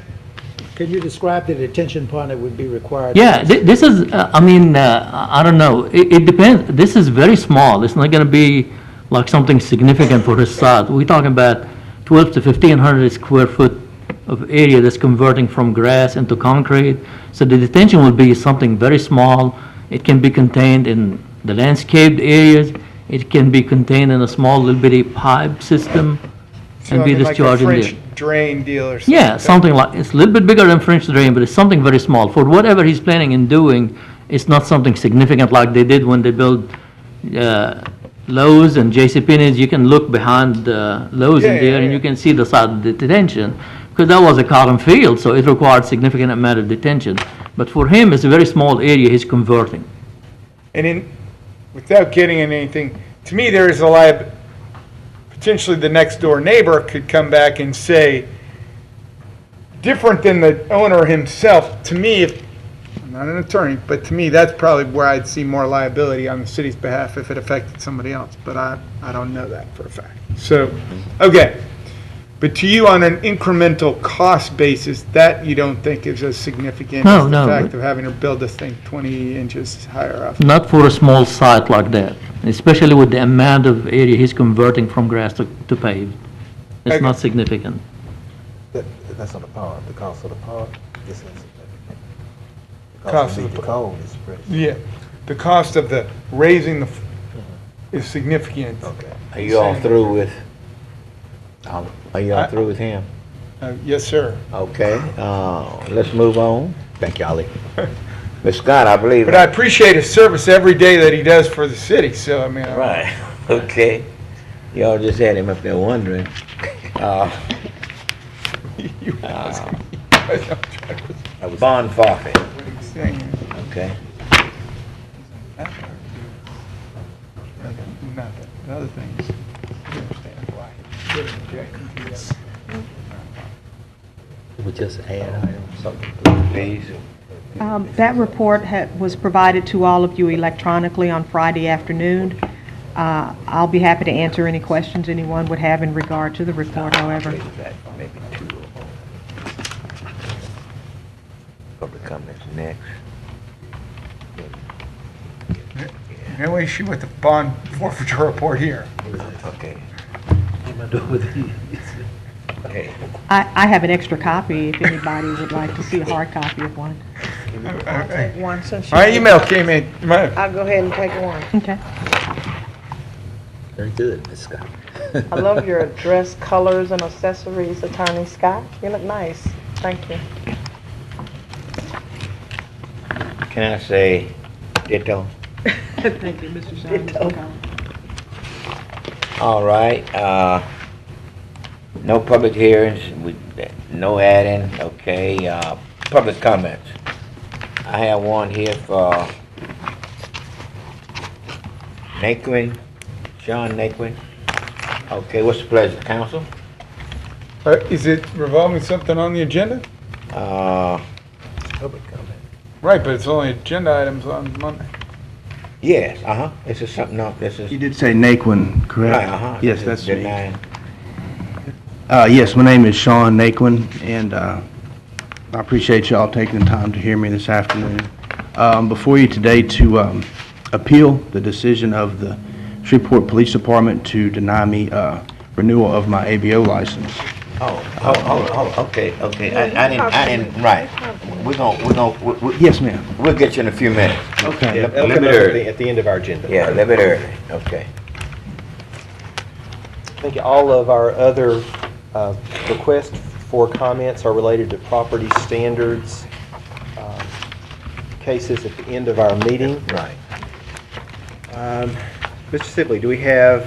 Can you describe the detention pond that would be required? Yeah, this is, I don't know. It depends. This is very small. It's not going to be like something significant for his site. We're talking about 12 to 1,500 square foot of area that's converting from grass into concrete. So the detention will be something very small. It can be contained in the landscaped areas. It can be contained in a small little bitty pipe system So and I be mean like a discharged in there. French drain deal or something? Yeah, something like, it's a little bit bigger than French drain, but it's something very small. For whatever he's planning in doing, it's not something significant like they did when they built Lowe's and JCPenney's. You can look behind Lowe's in there and you can see the side of the detention. Because that was a cotton field, so it required significant amount of detention. But for him, it's a very small area he's converting. And without getting into anything, to me, there is a potentially the next door neighbor could come back and say, different than the owner himself, to me, I'm not an attorney, but to me, that's probably where I'd see more liability on the city's behalf if it affected somebody else, but I don't know that for a fact. So, okay. But to you, on an incremental cost basis, that you don't think is as significant as the fact of having to build this thing 20 inches higher up? Not for a small site like that, especially with the amount of area he's converting from grass to paved. It's not significant. That's on the pond, the cost of the pond is insignificant. The Cost of of the the cone is pretty. Yeah. The cost of the raising the is significant. Okay. Are you all through with, are you all through with him? Yes, sir. Okay, let's move on. Thank you, Ollie. Ms. Scott, I believe. But I appreciate his service every day that he does for the city, so I mean. Right, okay. Y'all just had him up there wondering. Bond forfeit. Okay. Nothing. The other things, you understand why. Didn't object to this. We just add something. Please. That report was provided to all of you electronically on Friday afternoon. I'll be happy to answer any questions anyone would have in regard to the report, however. Maybe two. Public comments next. No issue with the bond forfeiture report here. Okay. Okay. I have an extra copy if anybody would like to see a hard copy of one. I'll take one since my email came in. I'll go ahead and take one. Okay. Very good, Ms. Scott. I love your dress colors and accessories, Attorney Scott. You look nice. Thank you. Can I say ditto? Thank you, Mr. Shine. All right, no public hearings, no adding, okay, public comments. I have one here for Naquin, Sean Naquin. Okay, what's the pleasure, council? Is it revolving something on the agenda? Public comment. Right, but it's only agenda items on Monday. Yes, this is something else, this is. You did say Naquin, correct? Right, Yes, this is that's me. denying. Yes, my name is Sean Naquin, and I appreciate y'all taking the time to hear me this afternoon. Before you today to appeal the decision of the Shreveport Police Department to deny me renewal of my ABO license. Okay, I didn't, right. Yes, ma'am. We'll get you in a few minutes. Okay. A little bit early. At the end of our agenda. Yeah, a little bit early, okay. I think all of our other requests for comments are related to property standards cases at the end of our meeting. Right. Mr. Sibley, do we have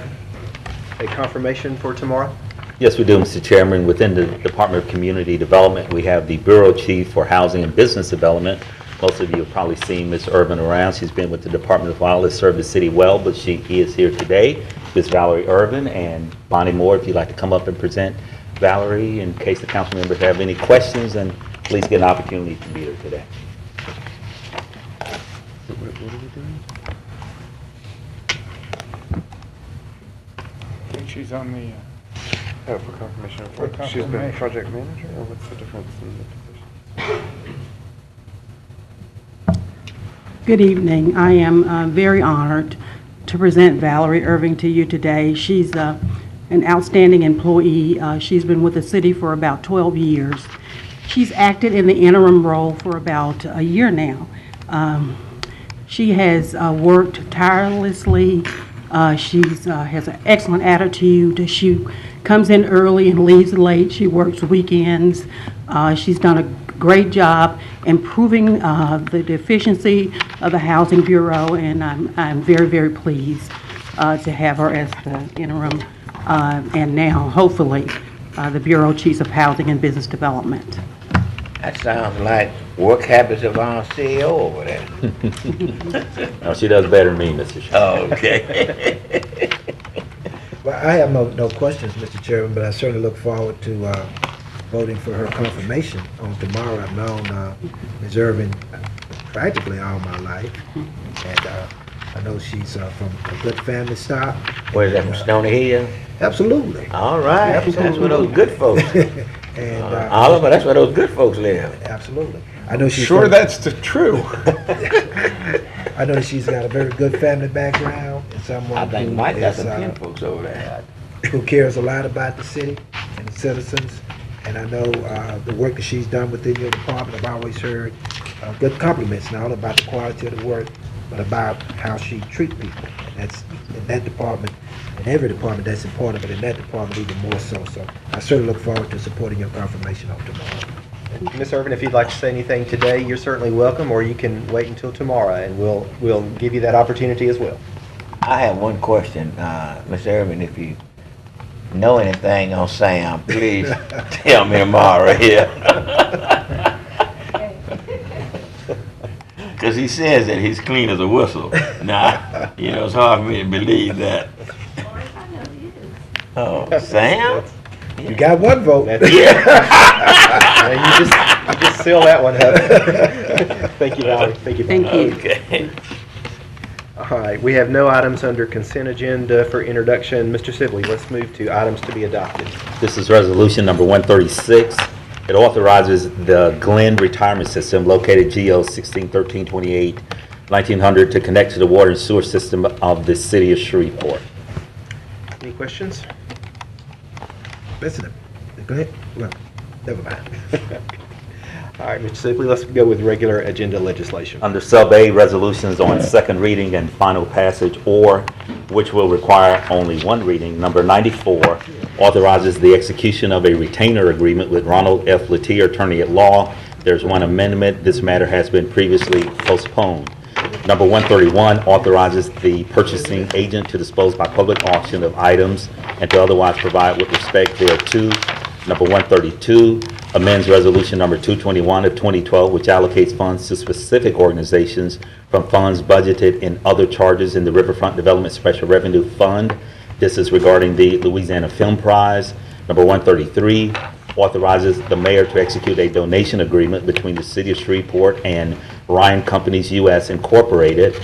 a confirmation for tomorrow? Yes, we do, Mr. Chairman. Within the Department of Community Development, we have the Bureau Chief for Housing and Business Development. Most of you have probably seen Ms. Irvin around. She's been with the Department of Wildlife, served the city well, but she is here today. Ms. Valerie Irvin and Bonnie Moore, if you'd like to come up and present Valerie in case the council members have any questions, and please get an opportunity to meet her today. What are we doing? I think she's on the, Oh, for confirmation. For She's the confirmation. project manager, or what's the difference in the position? Good evening. I am very honored to present Valerie Irving to you today. She's an outstanding employee. She's been with the city for about 12 years. She's acted in the interim role for about a year now. She has worked tirelessly. She has an excellent attitude. She comes in early and leaves late. She works weekends. She's done a great job improving the efficiency of the Housing Bureau, and I'm very, very pleased to have her as the interim and now, hopefully, the Bureau Chief of Housing and Business Development. That sounds like work habits of our CEO over there. No, she does better than me, Mr. Chairman. Oh, okay. Well, I have no questions, Mr. Chairman, but I certainly look forward to voting for her confirmation on tomorrow. I've known Ms. Irvin practically all my life, and I know she's from a good family stock. Where is that, from Stony Hill? Absolutely. All right, Absolutely. that's where those good folks. And Oliver, that's where those good folks live. Absolutely. I know she's sure that's true. I know she's got a very good family background and someone I think who Mike got is, some kin folks over there. who cares a lot about the city and the citizens. And I know the work that she's done within your department. I've always heard good compliments, not only about the quality of the work, but about how she treats people. And that's in that department, in every department that's important, but in that department even more so. So I certainly look forward to supporting your confirmation on tomorrow. Ms. Irvin, if you'd like to say anything today, you're certainly welcome, or you can wait until tomorrow, and we'll give you that opportunity as well. I have one question, Ms. Irvin, if you know anything on Sam, please tell me tomorrow here. Because he says that he's clean as a whistle. Now, it's hard for me to believe that. Oh, Sam? You got one vote. You just seal that one up. Thank you, Valerie. Thank you. Thank you. Okay. All right, we have no items under consent agenda for introduction. Mr. Sibley, let's move to items to be adopted. This is resolution number 136. It authorizes the Glen Retirement System located GO 161328 1900 to connect to the water and sewer system of the city of Shreveport. Any questions? Listen, go ahead. Well, never mind. All right, Mr. Sibley, let's go with regular agenda legislation. Under Sub A, resolutions on second reading and final passage, or which will require only one reading. Number 94 authorizes the execution of a retainer agreement with Ronald F. Latier, attorney at law. There's one amendment. This matter has been previously postponed. Number 131 authorizes the purchasing agent to dispose by public auction of items and to otherwise provide with respect thereto. Number 132 amends resolution number 221 of 2012, which allocates funds to specific organizations from funds budgeted in other charges in the Riverfront Development Special Revenue Fund. This is regarding the Louisiana Film Prize. Number 133 authorizes the mayor to execute a donation agreement between the city of Shreveport and Ryan Companies U.S. Incorporated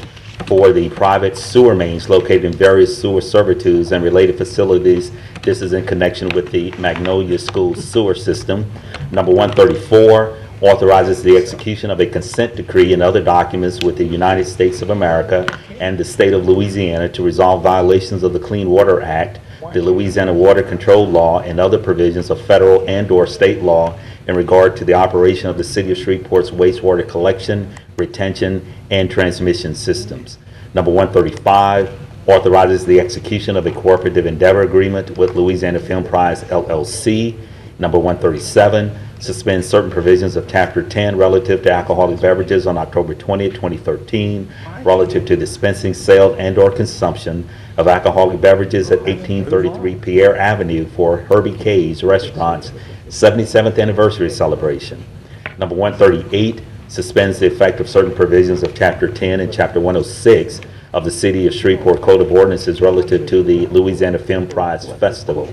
for the private sewer mains located in various sewer servitudes and related facilities. This is in connection with the Magnolia School sewer system. Number 134 authorizes the execution of a consent decree and other documents with the United States of America and the state of Louisiana to resolve violations of the Clean Water Act, the Louisiana Water Control Law, and other provisions of federal and/or state law in regard to the operation of the city of Shreveport's wastewater collection, retention, and transmission systems. Number 135 authorizes the execution of a cooperative endeavor agreement with Louisiana Film Prize, LLC. Number 137 suspends certain provisions of Chapter 10 relative to alcoholic beverages on October 20th, 2013, relative to dispensing, sale, and/or consumption. of alcoholic beverages at 1833 Pierre Avenue for Herbie K's Restaurant's 77th anniversary celebration. Number 138, suspends the effect of certain provisions of Chapter 10 and Chapter 106 of the City of Shreveport Code of Ordinances relative to the Louisiana Film Prize Festival.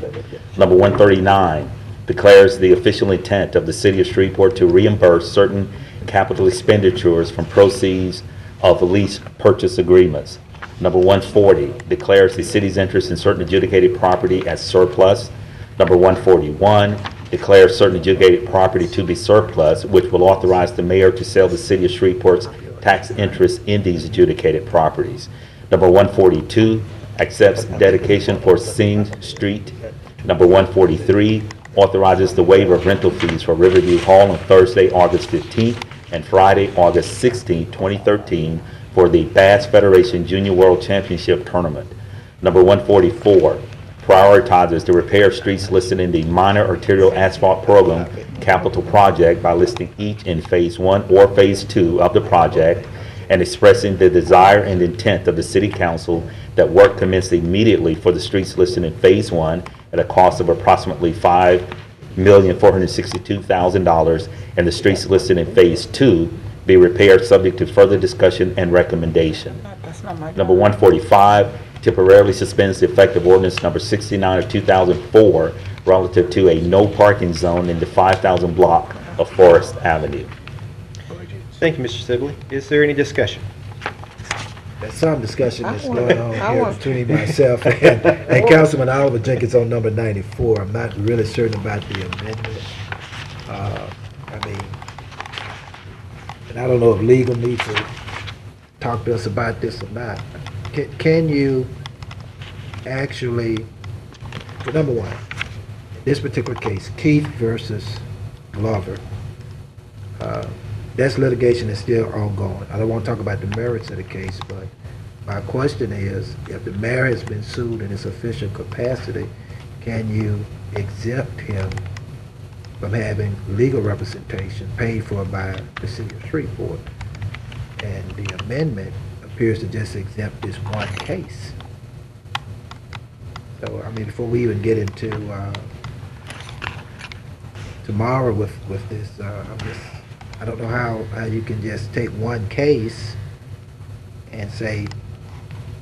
Number 139, declares the official intent of the City of Shreveport to reimburse certain capital expenditures from proceeds of lease purchase agreements. Number 140, declares the city's interest in certain adjudicated property as surplus. Number 141, declares certain adjudicated property to be surplus, which will authorize the mayor to sell the City of Shreveport's tax interest in these adjudicated properties. Number 142, accepts dedication for Sing Street. Number 143, authorizes the waiver of rental fees for Riverview Hall on Thursday, August 15th and Friday, August 16th, 2013 for the Bass Federation Junior World Championship Tournament. Number 144, prioritizes the repair streets listed in the minor arterial asphalt program capital project by listing each in Phase 1 or Phase 2 of the project and expressing the desire and intent of the City Council that work commence immediately for the streets listed in Phase 1 at a cost of approximately $5,462,000 and the streets listed in Phase 2 be repaired subject to further discussion and recommendation. Number 145, temporarily suspends the effect of ordinance number 69 of 2004 relative to a no parking zone in the 5,000 block of Forest Avenue. Thank you, Mr. Sibley. Is there any discussion? There's some discussion that's going on here between myself and Councilman Oliver Jenkins on number 94. I'm not really certain about the amendment. And I don't know if legal needs to talk to us about this or not. Can you actually, well, number one, in this particular case, Keith versus Glover, that litigation is still ongoing. I don't want to talk about the merits of the case, but my question is, if the mayor has been sued in his official capacity, can you exempt him from having legal representation paid for by the City of Shreveport? And the amendment appears to just exempt this one case. So, I mean, before we even get into tomorrow with this, I don't know how you can just take one case and say,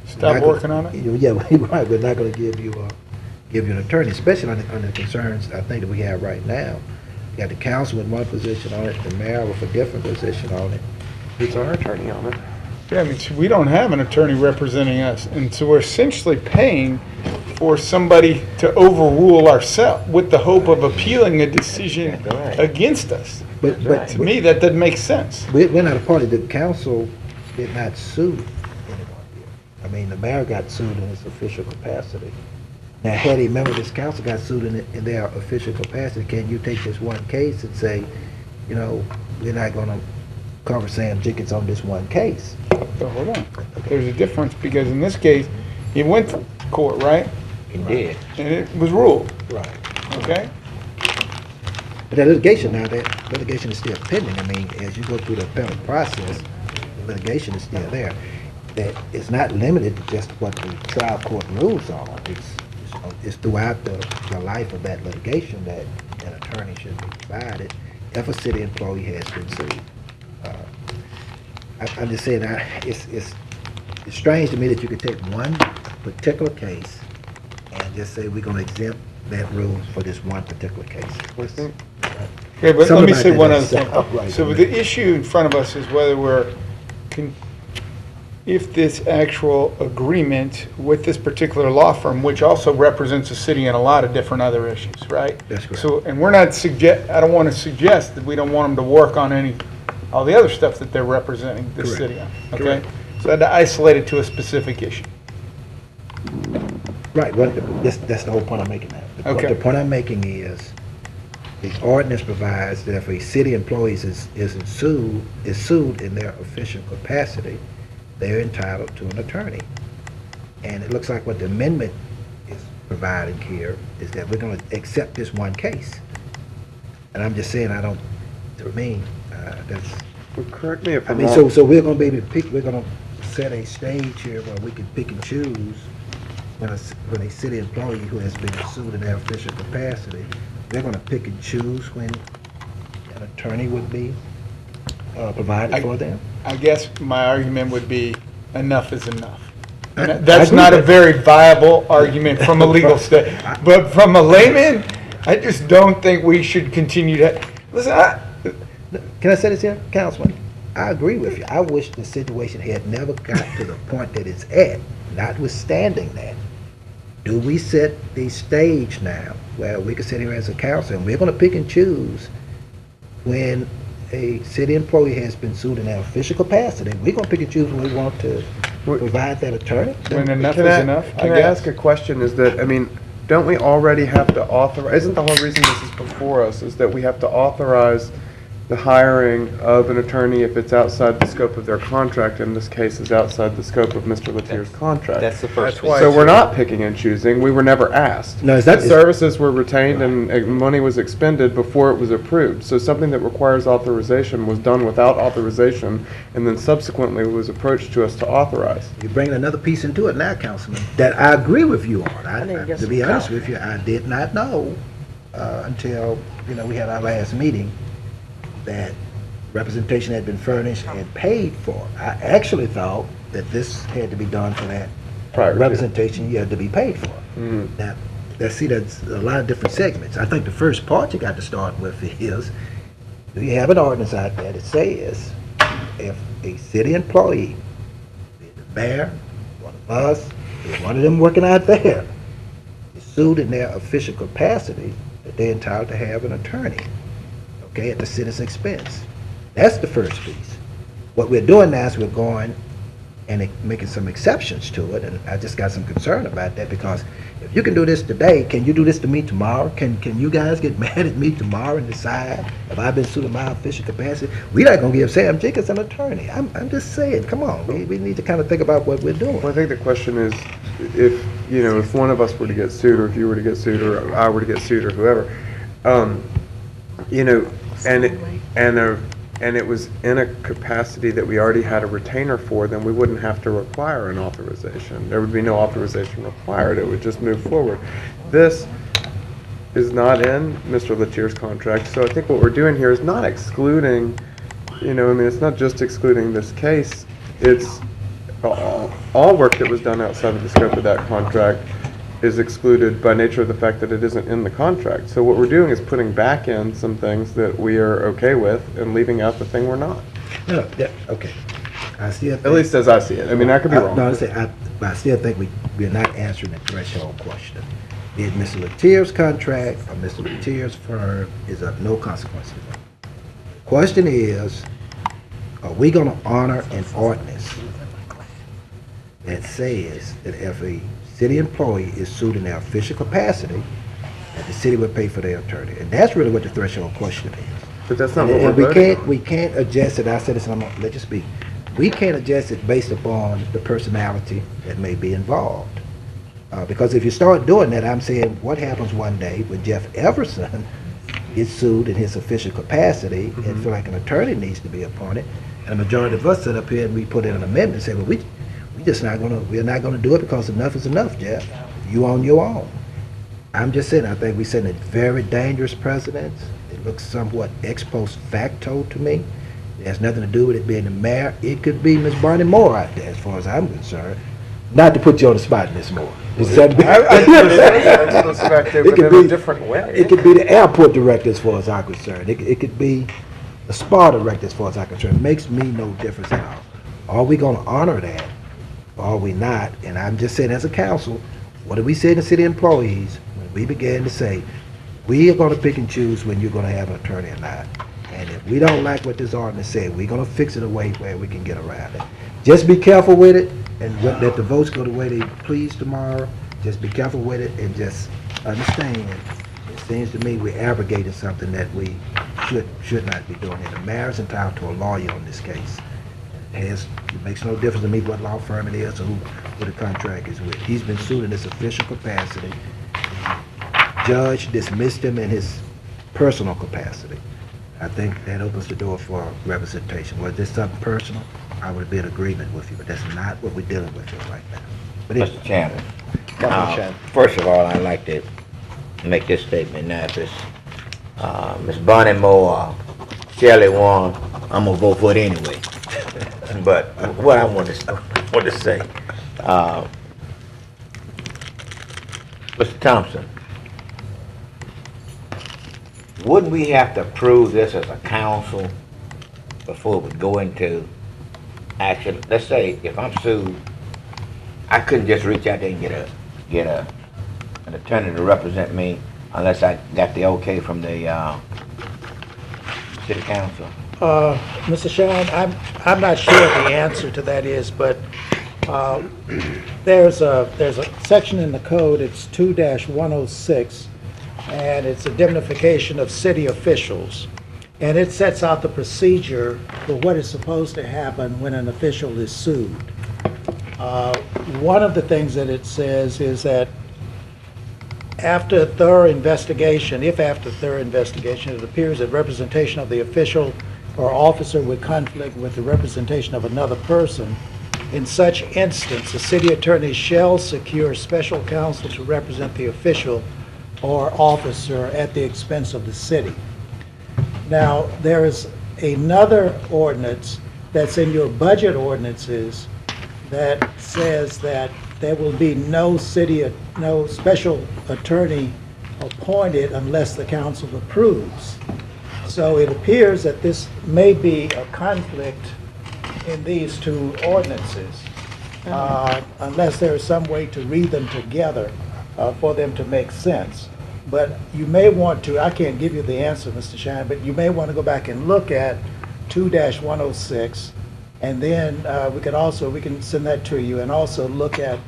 Stop working on it? Yeah, we're not going to give you an attorney, especially on the concerns I think that we have right now. You got the council with one position on it, the mayor with a different position on it. It's our attorney on it. Yeah, I mean, so we don't have an attorney representing us, and so we're essentially paying for somebody to overrule ourselves with the hope of appealing a decision against us. But to me, that doesn't make sense. We're not a party. The council did not sue anyone here. I mean, the mayor got sued in his official capacity. Now, had he member of this council got sued in their official capacity, can you take this one case and say, you know, we're not going to cover Sam Jenkins on this one case? So hold on. There's a difference because in this case, he went to court, right? He did. And it was ruled. Right. Okay? But that litigation now, that litigation is still pending. I mean, as you go through the appellate process, the litigation is still there. That it's not limited to just what the trial court rules on. It's throughout the life of that litigation that an attorney should be provided if a city employee has been sued. I'm just saying, it's strange to me that you could take one particular case and just say we're going to exempt that rule for this one particular case. Okay, but let me say one other thing. So the issue in front of us is whether if this actual agreement with this particular law firm, which also represents the city in a lot of different other issues, right? That's correct. So, and we're not I don't want to suggest that we don't want them to work on all the other stuff that they're representing the city on, okay? Correct. So I had to isolate it to a specific issue. Right, well, that's the whole point I'm making now. Okay. The point I'm making is the ordinance provides that if a city employee is sued in their official capacity, they're entitled to an attorney. And it looks like what the amendment is providing here is that we're going to accept this one case. And I'm just saying, that's, Well, correct me if I I'm mean, wrong. so we're going to be able to pick, we're going to set a stage here where we can pick and choose when a city employee who has been sued in their official capacity, they're gonna pick and choose when an attorney would be provided for them? I guess my argument would be enough is enough. I That's agree not a with very viable argument from a legal standpoint. But from a layman, I just don't think we should continue to, listen, Can I say this here, Councilman? I agree with you. I wish the situation had never got to the point that it's at. Notwithstanding that, do we set the stage now where we can sit here as a council and we're gonna pick and choose when a city employee has been sued in their official capacity, we're gonna pick and choose when we want to provide that attorney? when enough Can is I- enough, Can I ask a question, is that, I mean, don't we already have to authorize, isn't the whole reason this is before us, is that we have to authorize the hiring of an attorney if it's outside the scope of their contract, in this case is outside the scope of Mr. Letier's contract? That's the first So piece. we're not picking and choosing, we were never asked. No, is that- The services were retained and money was expended before it was approved. So something that requires authorization was done without authorization and then subsequently was approached to us to authorize. You're bringing another piece into it now, Councilman, that I agree with you on. To be honest count. with you, I did not know until, we had our last meeting that representation had been furnished and paid for. I actually thought that this had to be done for that Prior to. representation you had to be paid for. Now, that's a lot of different segments. I think the first part you got to start with is, do you have an ordinance out there that says if a city employee, be it the mayor, one of us, be it one of them working out there, is sued in their official capacity, that they're entitled to have an attorney, okay, at the city's expense? That's the first piece. What we're doing now is we're going and making some exceptions to it, and I just got some concern about that, because if you can do this today, can you do this to me tomorrow? Can you guys get mad at me tomorrow and decide if I've been sued in my official capacity? We're not gonna give Sam Jenkins an attorney. I'm just saying, come on, we need to kind of think about what we're doing. Well, I think the question is, if one of us were to get sued, or if you were to get sued, or I were to get sued, or whoever, and it was in a capacity that we already had a retainer for, then we wouldn't have to require an authorization. There would be no authorization required. It would just move forward. This is not in Mr. Letier's contract, so I think what we're doing here is not excluding, it's not just excluding this case. It's all work that was done outside of the scope of that contract is excluded by nature of the fact that it isn't in the contract. So what we're doing is putting back in some things that we are okay with and leaving out the thing we're not. No, okay. I still think, At least as I see it. I mean, I could be wrong. No, but I still think we're not answering the threshold question. Be it Mr. Letier's contract or Mr. Letier's firm is of no consequence. The question is, are we gonna honor an ordinance that says that if a city employee is sued in their official capacity, that the city would pay for their attorney? And that's really what the threshold question is. But that's not what And we're voting on. we can't adjust it, I said this, and I'm gonna let you speak. We can't adjust it based upon the personality that may be involved. Because if you start doing that, I'm saying, what happens one day when Jeff Everson is sued in his official capacity and feel like an attorney needs to be appointed, and the majority of us sit up here and we put in an amendment and say, well, we're not gonna do it because enough is enough, Jeff. You on your own. I'm just saying, I think we're setting a very dangerous precedent. It looks somewhat ex post facto to me. It has nothing to do with it being the mayor. It could be Ms. Barney Moore out there, as far as I'm concerned. Not to put you on the spot, Ms. Moore. I put it in perspective, but in a different way. It could be the airport director, as far as I'm concerned. It could be the spa director, as far as I'm concerned. It makes me no difference at all. Are we gonna honor that, or are we not? And I'm just saying, as a council, what do we say to city employees when we began to say, we are gonna pick and choose when you're gonna have an attorney or not? And if we don't like what this ordinance said, we're gonna fix it a way where we can get around it. Just be careful with it, and let the votes go the way they please tomorrow. Just be careful with it, and just understand, it seems to me we're abrogating something that we should not be doing. And the mayor's entitled to a lawyer on this case. It makes no difference to me what law firm it is or who the contract is with. He's been sued in his official capacity. Judge dismissed him in his personal capacity. I think that opens the door for representation. Was this something personal, I would be in agreement with you, but that's not what we're dealing with here right now. But Mr. Chairman, Councilman Shine. First of all, I'd like to make this statement now. If it's Ms. Bonnie Moore, Shelley won, I'm gonna vote for it anyway. But what I want to say, Mr. Thompson, wouldn't we have to approve this as a council before we go into action? Let's say if I'm sued, I couldn't just reach out there and get an attorney to represent me unless I got the okay from the city council. Mr. Shine, I'm not sure what the answer to that is, but there's a section in the code, it's 2-106, and it's indemnification of city officials. And it sets out the procedure for what is supposed to happen when an official is sued. One of the things that it says is that after thorough investigation, if after thorough investigation it appears that representation of the official or officer would conflict with the representation of another person, in such instance, the city attorney shall secure special counsel to represent the official or officer at the expense of the city. Now, there is another ordinance that's in your budget ordinances that says that there will be no special attorney appointed unless the council approves. So it appears that this may be a conflict in these two ordinances, unless there is some way to read them together for them to make sense. But you may want to, I can't give you the answer, Mr. Shine, but you may want to go back and look at 2-106, and then we can send that to you, and also look at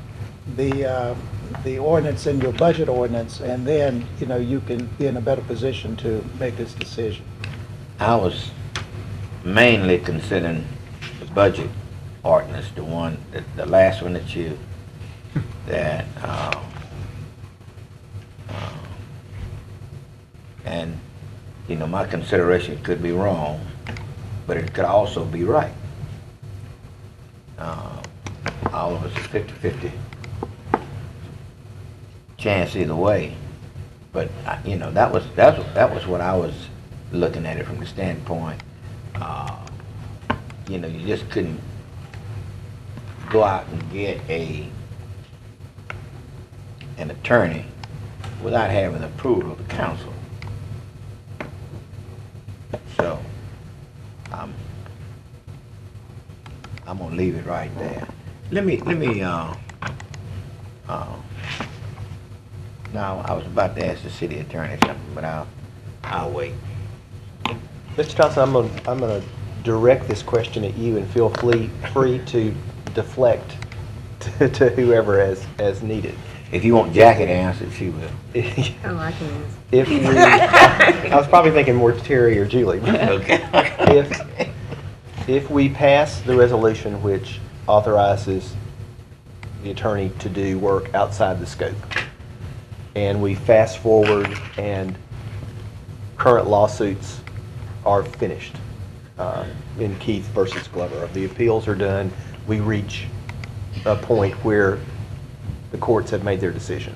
the ordinance in your budget ordinance, and then, you can be in a better position to make this decision. I was mainly considering the budget ordinance, the last one that and my consideration could be wrong, but it could also be right. All of us 50-50 chance either way, but that was what I was looking at it from the standpoint. You just couldn't go out and get an attorney without having the approval of the council. So I'm gonna leave it right there. Let me now I was about to ask the city attorney something, but I'll wait. Mr. Johnson, I'm gonna direct this question at you, and feel free to deflect to whoever as needed. If you want Jackie to answer, she will. Oh, I can answer. I was probably thinking more Terry or Julie. Okay. If we pass the resolution which authorizes the attorney to do work outside the scope, and we fast forward and current lawsuits are finished in Keith versus Glover, the appeals are done, we reach a point where the courts have made their decision,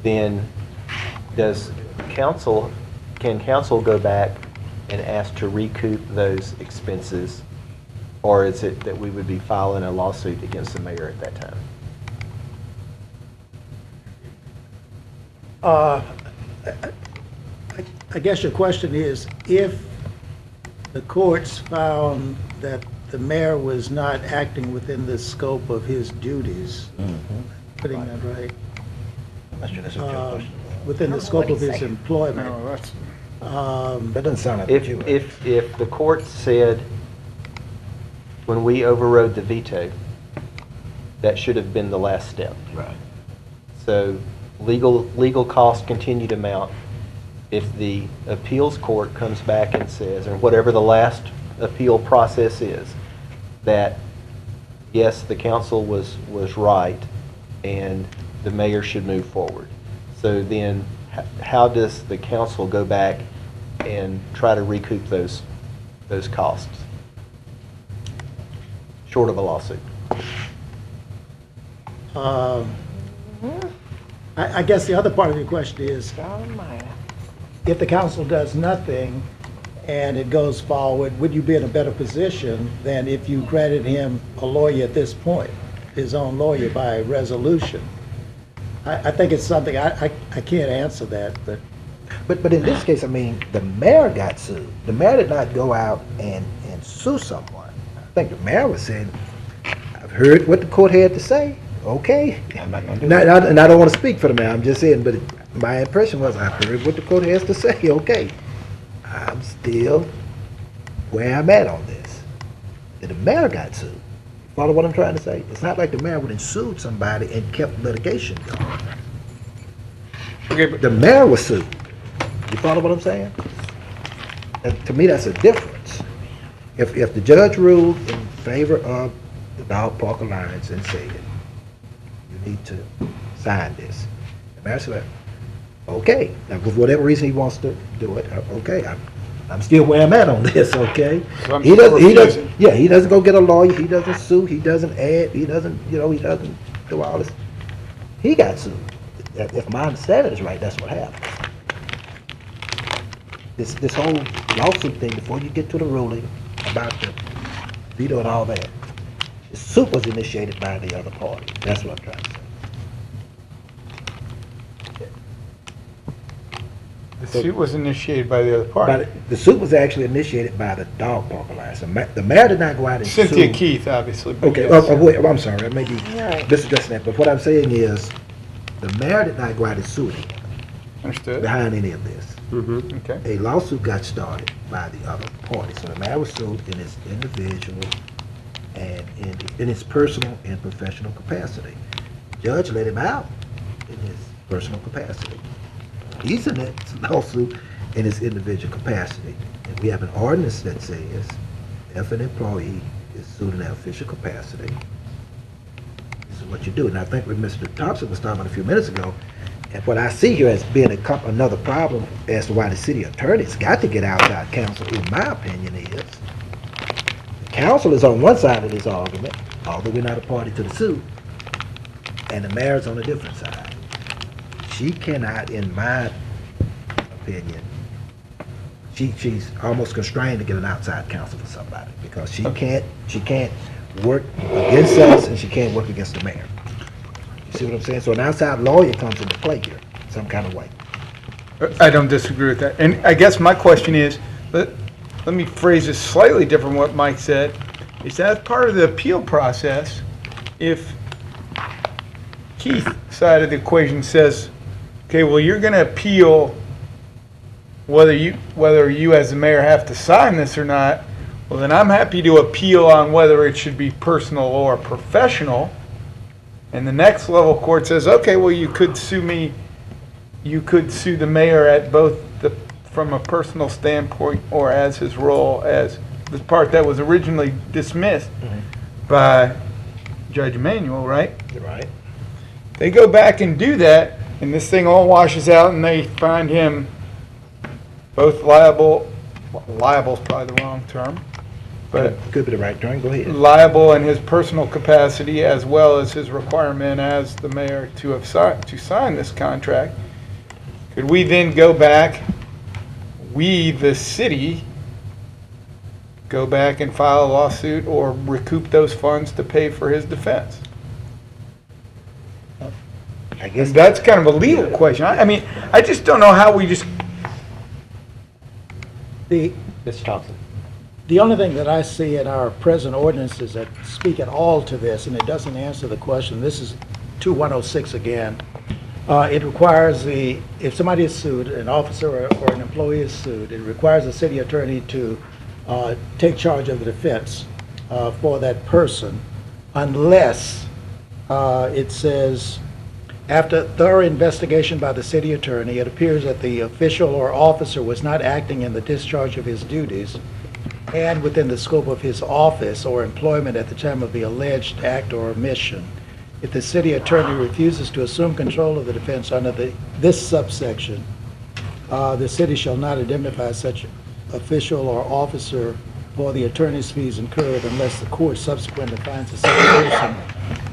then can council go back and ask to recoup those expenses, or is it that we would be filing a lawsuit against the mayor at that time? I guess your question is, if the courts found that the mayor was not acting within the scope of his duties, putting that right, within the scope of his employment. That doesn't sound like if the court said, when we overrode the veto, that should have been the last step. Right. So legal costs continue to mount. If the appeals court comes back and says, or whatever the last appeal process is, that yes, the council was right and the mayor should move forward. So then how does the council go back and try to recoup those costs, short of a lawsuit? I guess the other part of your question is, if the council does nothing and it goes forward, would you be in a better position than if you granted him a lawyer at this point, his own lawyer by resolution? I think it's something, I can't answer that, but. But in this case, I mean, the mayor got sued. The mayor did not go out and sue someone. I think the mayor was saying, I've heard what the court had to say, okay. I'm not gonna do that. And I don't want to speak for the mayor, I'm just saying, but my impression was, I've heard what the court has to say, okay. I'm still where I'm at on this. And the mayor got sued. Follow what I'm trying to say? It's not like the mayor would have sued somebody and kept litigation going. Okay, but The mayor was sued. You follow what I'm saying? And to me, that's a difference. If the judge ruled in favor of the Dog Park Alliance and said, you need to sign this, the mayor said, okay. Now, for whatever reason he wants to do it, okay, I'm still where I'm at on this, okay? So I'm He still doesn't, refusing. yeah, he doesn't go get a lawyer, he doesn't sue, he doesn't add, he doesn't, he doesn't do all this. He got sued. If my understanding is right, that's what happened. This whole lawsuit thing, before you get to the ruling about the veto and all that, the suit was initiated by the other party. That's what I'm trying to say. the suit was initiated by the other party. But the suit was actually initiated by the Dog Park Alliance. The mayor did not go out and sue. Cynthia Keith, obviously. but Okay, yes. wait, I'm sorry, I may be misaddressing that, but what I'm saying is, the mayor did not go out and sue anyone Understood. behind any of this. Okay. A lawsuit got started by the other party. So the mayor was sued in his individual and in his personal and professional capacity. Judge let him out in his personal capacity. He's in that lawsuit in his individual capacity. And we have an ordinance that says if an employee is sued in their official capacity, this is what you do. And I think what Mr. Thompson was talking about a few minutes ago, and what I see here as being another problem as to why the city attorney's got to get outside counsel, in my opinion, is the council is on one side of this argument, although we're not a party to the suit, and the mayor's on a different side. She cannot, in my opinion, she's almost constrained to get an outside counsel for somebody because she can't work against us and she can't work against the mayor. You see what I'm saying? So an outside lawyer comes into play here, some kind of way. I don't disagree with that. And I guess my question is, let me phrase this slightly different from what Mike said. Is that part of the appeal process? If Keith's side of the equation says, okay, well, you're going to appeal whether you as the mayor have to sign this or not, well, then I'm happy to appeal on whether it should be personal or professional. And the next level court says, okay, well, you could sue me, you could sue the mayor at both from a personal standpoint or as his role as the part that was originally dismissed by Judge Emanuel, right? Right. They go back and do that, and this thing all washes out, and they find him both liable is probably the wrong term, but could be the right term, go ahead. Liable in his personal capacity as well as his requirement as the mayor to sign this contract. Could we then go back, we, the city, go back and file a lawsuit or recoup those funds to pay for his defense? I guess that's kind of a legal question. I mean, I just don't know how we just... Mr. Thompson. The only thing that I see in our present ordinances that speak at all to this, and it doesn't answer the question, this is 2106 again. It requires if somebody is sued, an officer or an employee is sued, it requires the city attorney to take charge of the defense for that person, unless it says, after thorough investigation by the city attorney, it appears that the official or officer was not acting in the discharge of his duties and within the scope of his office or employment at the time of the alleged act or omission. If the city attorney refuses to assume control of the defense under this subsection, the city shall not indemnify such official or officer for the attorney's fees incurred unless the court subsequently finds the same person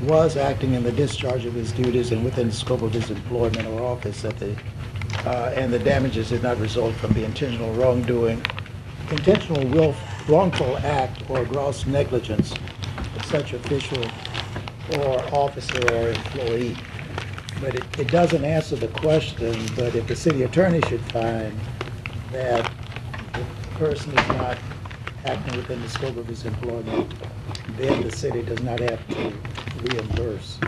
was acting in the discharge of his duties and within the scope of his employment or office and the damages did not result from the intentional wrongdoing, intentional wrongful act or gross negligence of such official or officer or employee. But it doesn't answer the question, but if the city attorney should find that the person is not acting within the scope of his employment, then the city does not have to reimburse.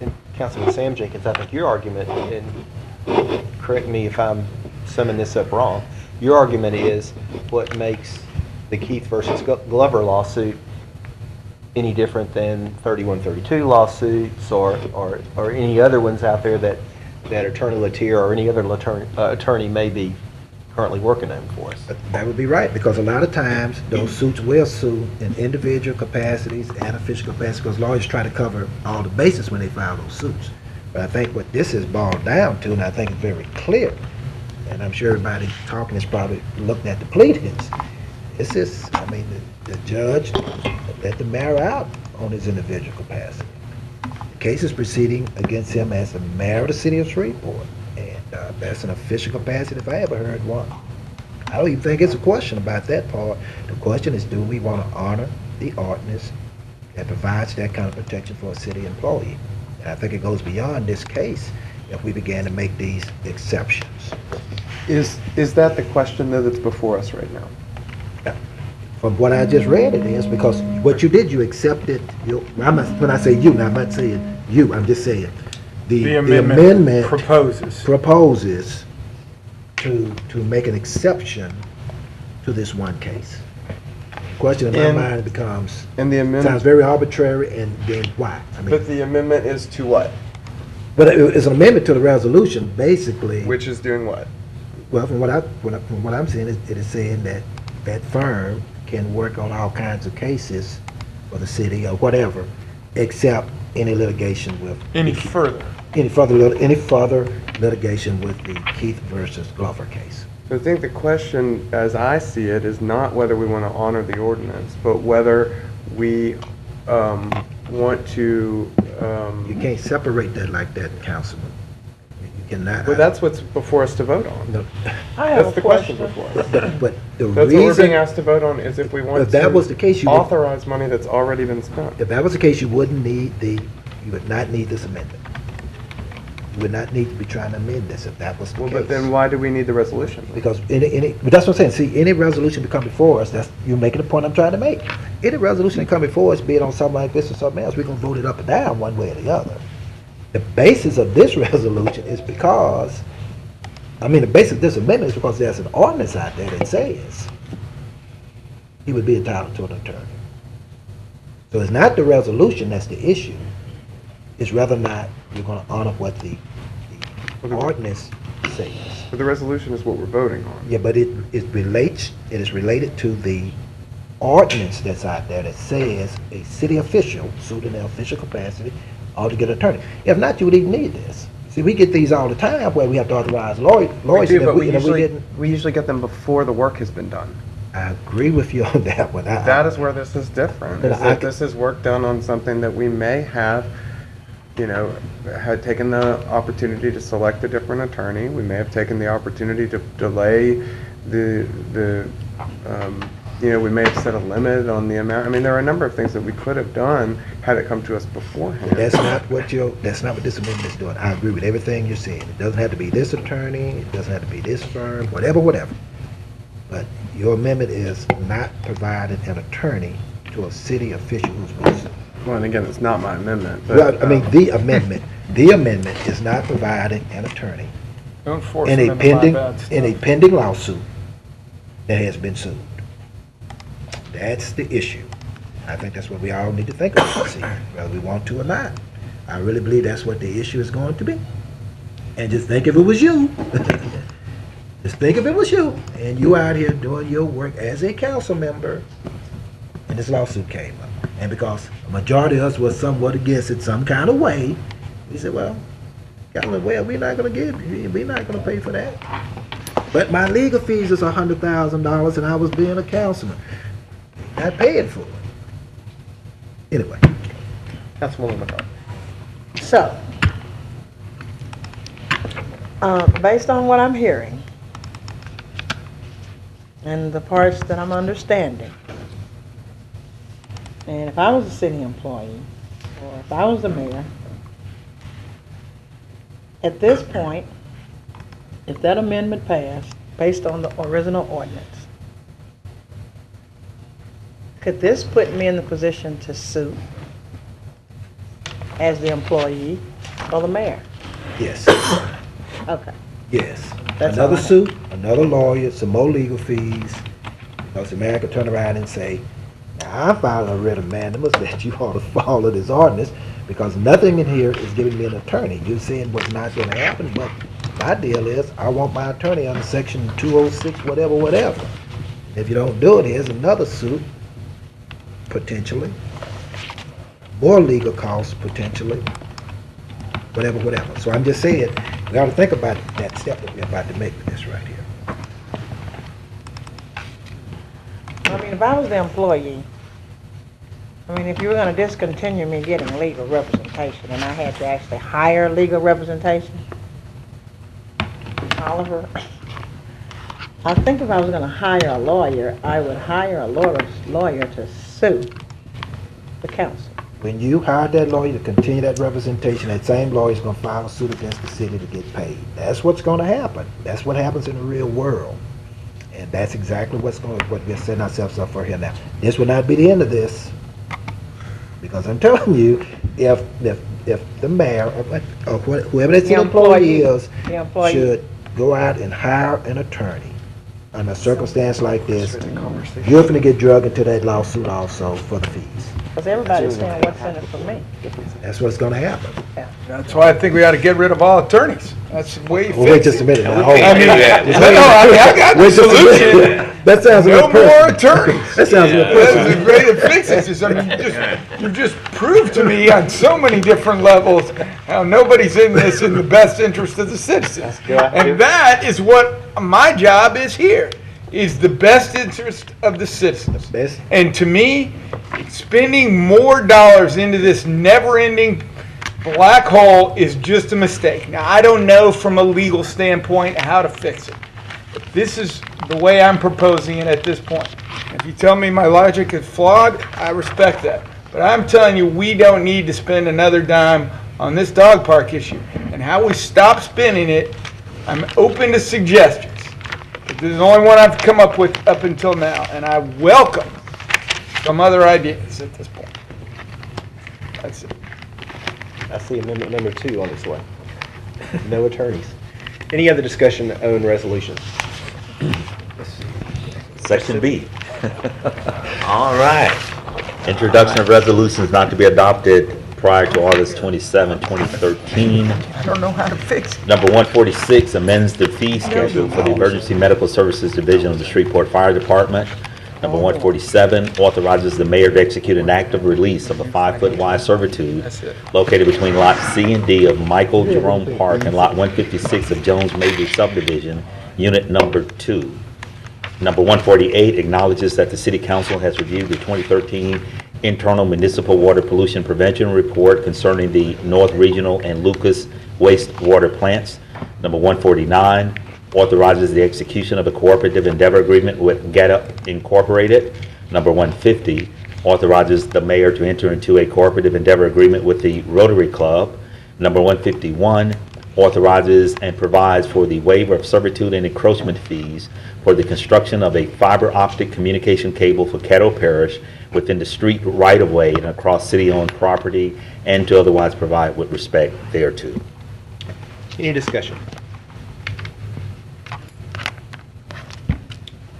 And Councilman Sam Jenkins, I think your argument, and correct me if I'm summing this up wrong, your argument is what makes the Keith versus Glover lawsuit any different than 3132 lawsuits or any other ones out there that Attorney Latier or any other attorney may be currently working on for us. That would be right, because a lot of times those suits will sue in individual capacities and official capacities, because lawyers try to cover all the bases when they file those suits. But I think what this is boiled down to, and I think it's very clear, and I'm sure everybody talking is probably looking at the pleadings, this is, I mean, the judge let the mayor out on his individual capacity. The case is proceeding against him as the mayor of the city of Shreveport. That's an official capacity if I ever heard one. I don't even think it's a question about that part. The question is, do we want to honor the ordinance that provides that kind of protection for a city employee? And I think it goes beyond this case if we began to make these exceptions. Is that the question that's before us right now? Yeah. From what I just read, it is, because what you did, you accepted, when I say you, now I'm not saying you, I'm just saying, the amendment proposes to make an exception to this one case. The question in my mind becomes, and the amendment sounds very arbitrary, and then why? I mean, but the amendment is to what? But it's an amendment to the resolution, basically. Which is doing what? Well, from what I'm saying, it is saying that that firm can work on all kinds of cases for the city or whatever, except any litigation with any further litigation with the Keith versus Glover case. So I think the question, as I see it, is not whether we want to honor the ordinance, but whether we want to. You can't separate that like that, Councilman. You cannot. Well, that's what's before us to vote on. No. That's the question before us. But the that's reason, what we're being asked to vote on is if we want if that was the case, you authorize money that's already been spent. If that was the case, you would not need this amendment. You would not need to be trying to amend this if that was the case. But then why do we need the resolution? Because but that's what I'm saying. See, any resolution that come before us, you're making the point I'm trying to make. Any resolution that come before us, be it on something like this or something else, we're going to vote it up or down one way or the other. The basis of this resolution is because, the basis of this amendment is because there's an ordinance out there that says he would be entitled to an attorney. So it's not the resolution that's the issue. It's whether or not you're going to honor what the ordinance says. But the resolution is what we're voting on. Yeah, but it is related to the ordinance that's out there that says a city official, sued in their official capacity, ought to get an attorney. If not, you would even need this. See, we get these all the time where we have to authorize lawyers. We do, but we usually get them before the work has been done. I agree with you on that one. That is where this is different. This is work done on something that we may have, had taken the opportunity to select a different attorney. We may have taken the opportunity to delay we may have set a limit on the amount. There are a number of things that we could have done had it come to us beforehand. But that's not what this amendment is doing. I agree with everything you're saying. It doesn't have to be this attorney. It doesn't have to be this firm. Whatever. But your amendment is not providing an attorney to a city official who's been sued. Well, and again, it's not my amendment. But, the amendment is not providing an attorney in a pending lawsuit that has been sued. That's the issue. I think that's what we all need to think about, see, whether we want to or not. I really believe that's what the issue is going to be. And just think if it was you. Just think if it was you, and you out here doing your work as a council member, and this lawsuit came up. And because a majority of us was somewhat against it some kind of way, we said, we're not going to pay for that. But my legal fees is $100,000, and I was being a councilman. Not paying for it. Anyway. Councilwoman McCarthy. So, based on what I'm hearing and the parts that I'm understanding, and if I was a city employee, or if I was the mayor, at this point, if that amendment passed based on the original ordinance, could this put me in the position to sue as the employee or the mayor? Yes, Okay. yes. That's Another all I suit, another lawyer, some more legal fees. Because the mayor could turn around and say, now I filed a writ of mandamus that you ought to follow this ordinance because nothing in here is giving me an attorney. You're saying what's not going to happen, but my deal is I want my attorney under section 206, whatever, whatever. If you don't do it, here's another suit, potentially. More legal costs, potentially. Whatever, whatever. So I'm just saying, we ought to think about that step that we're about to make with this right here. I mean, if I was the employee, I mean, if you were going to discontinue me getting legal representation and I had to actually hire legal representation, Oliver, I think if I was going to hire a lawyer, I would hire a lawyer to sue the council. When you hire that lawyer to continue that representation, that same lawyer is going to file a suit against the city to get paid. That's what's going to happen. That's what happens in the real world. And that's exactly what we're setting ourselves up for here now. This will not be the end of this. Because I'm telling you, if the mayor or whoever that city employee is should go out and hire an attorney under a circumstance like this, you're going to get drugged into that lawsuit also for the fees. Because everybody's saying what's in it for me. That's what's going to happen. That's why I think we ought to get rid of all attorneys. That's the way you Well, wait fix just a it. minute now. I mean, I got the Wait just a minute. solution. That sounds a No little personal. more attorneys. That sounds a little That's personal. the way to fix this. I mean, you just proved to me on so many different levels how nobody's in this in the best interest of the citizens. And that is what my job is here, is the best interest of the citizens. And to me, spending more dollars into this never-ending black hole is just a mistake. Now, I don't know from a legal standpoint how to fix it. But this is the way I'm proposing it at this point. If you tell me my logic is flawed, I respect that. But I'm telling you, we don't need to spend another dime on this dog park issue. And how we stop spending it, I'm open to suggestions. But this is the only one I've come up with up until now, and I welcome some other ideas at this point. That's it. I see amendment number 2 on its way. No attorneys. Any other discussion on resolutions? Section B. All right. Introduction of resolutions not to be adopted prior to August 27, 2013. I don't know how to fix it. Number 146 amends the fee schedule for the Emergency Medical Services Division of the Shreveport Fire Department. Number 147 authorizes the mayor to execute an act of release of a 5-foot wide servitude located between Lot C and D of Michael Jerome Park and Lot 156 of Jones Major Subdivision, Unit Number 2. Number 148 acknowledges that the City Council has reviewed the 2013 Internal Municipal Water Pollution Prevention Report concerning the North Regional and Lucas wastewater plants. Number 149 authorizes the execution of a cooperative endeavor agreement with Get Up Incorporated. Number 150 authorizes the mayor to enter into a cooperative endeavor agreement with the Rotary Club. Number 151 authorizes and provides for the waiver of servitude and encroachment fees for the construction of a fiber optic communication cable for Caddo Parish within the street right-of-way and across city-owned property, and to otherwise provide with respect thereto. Any discussion?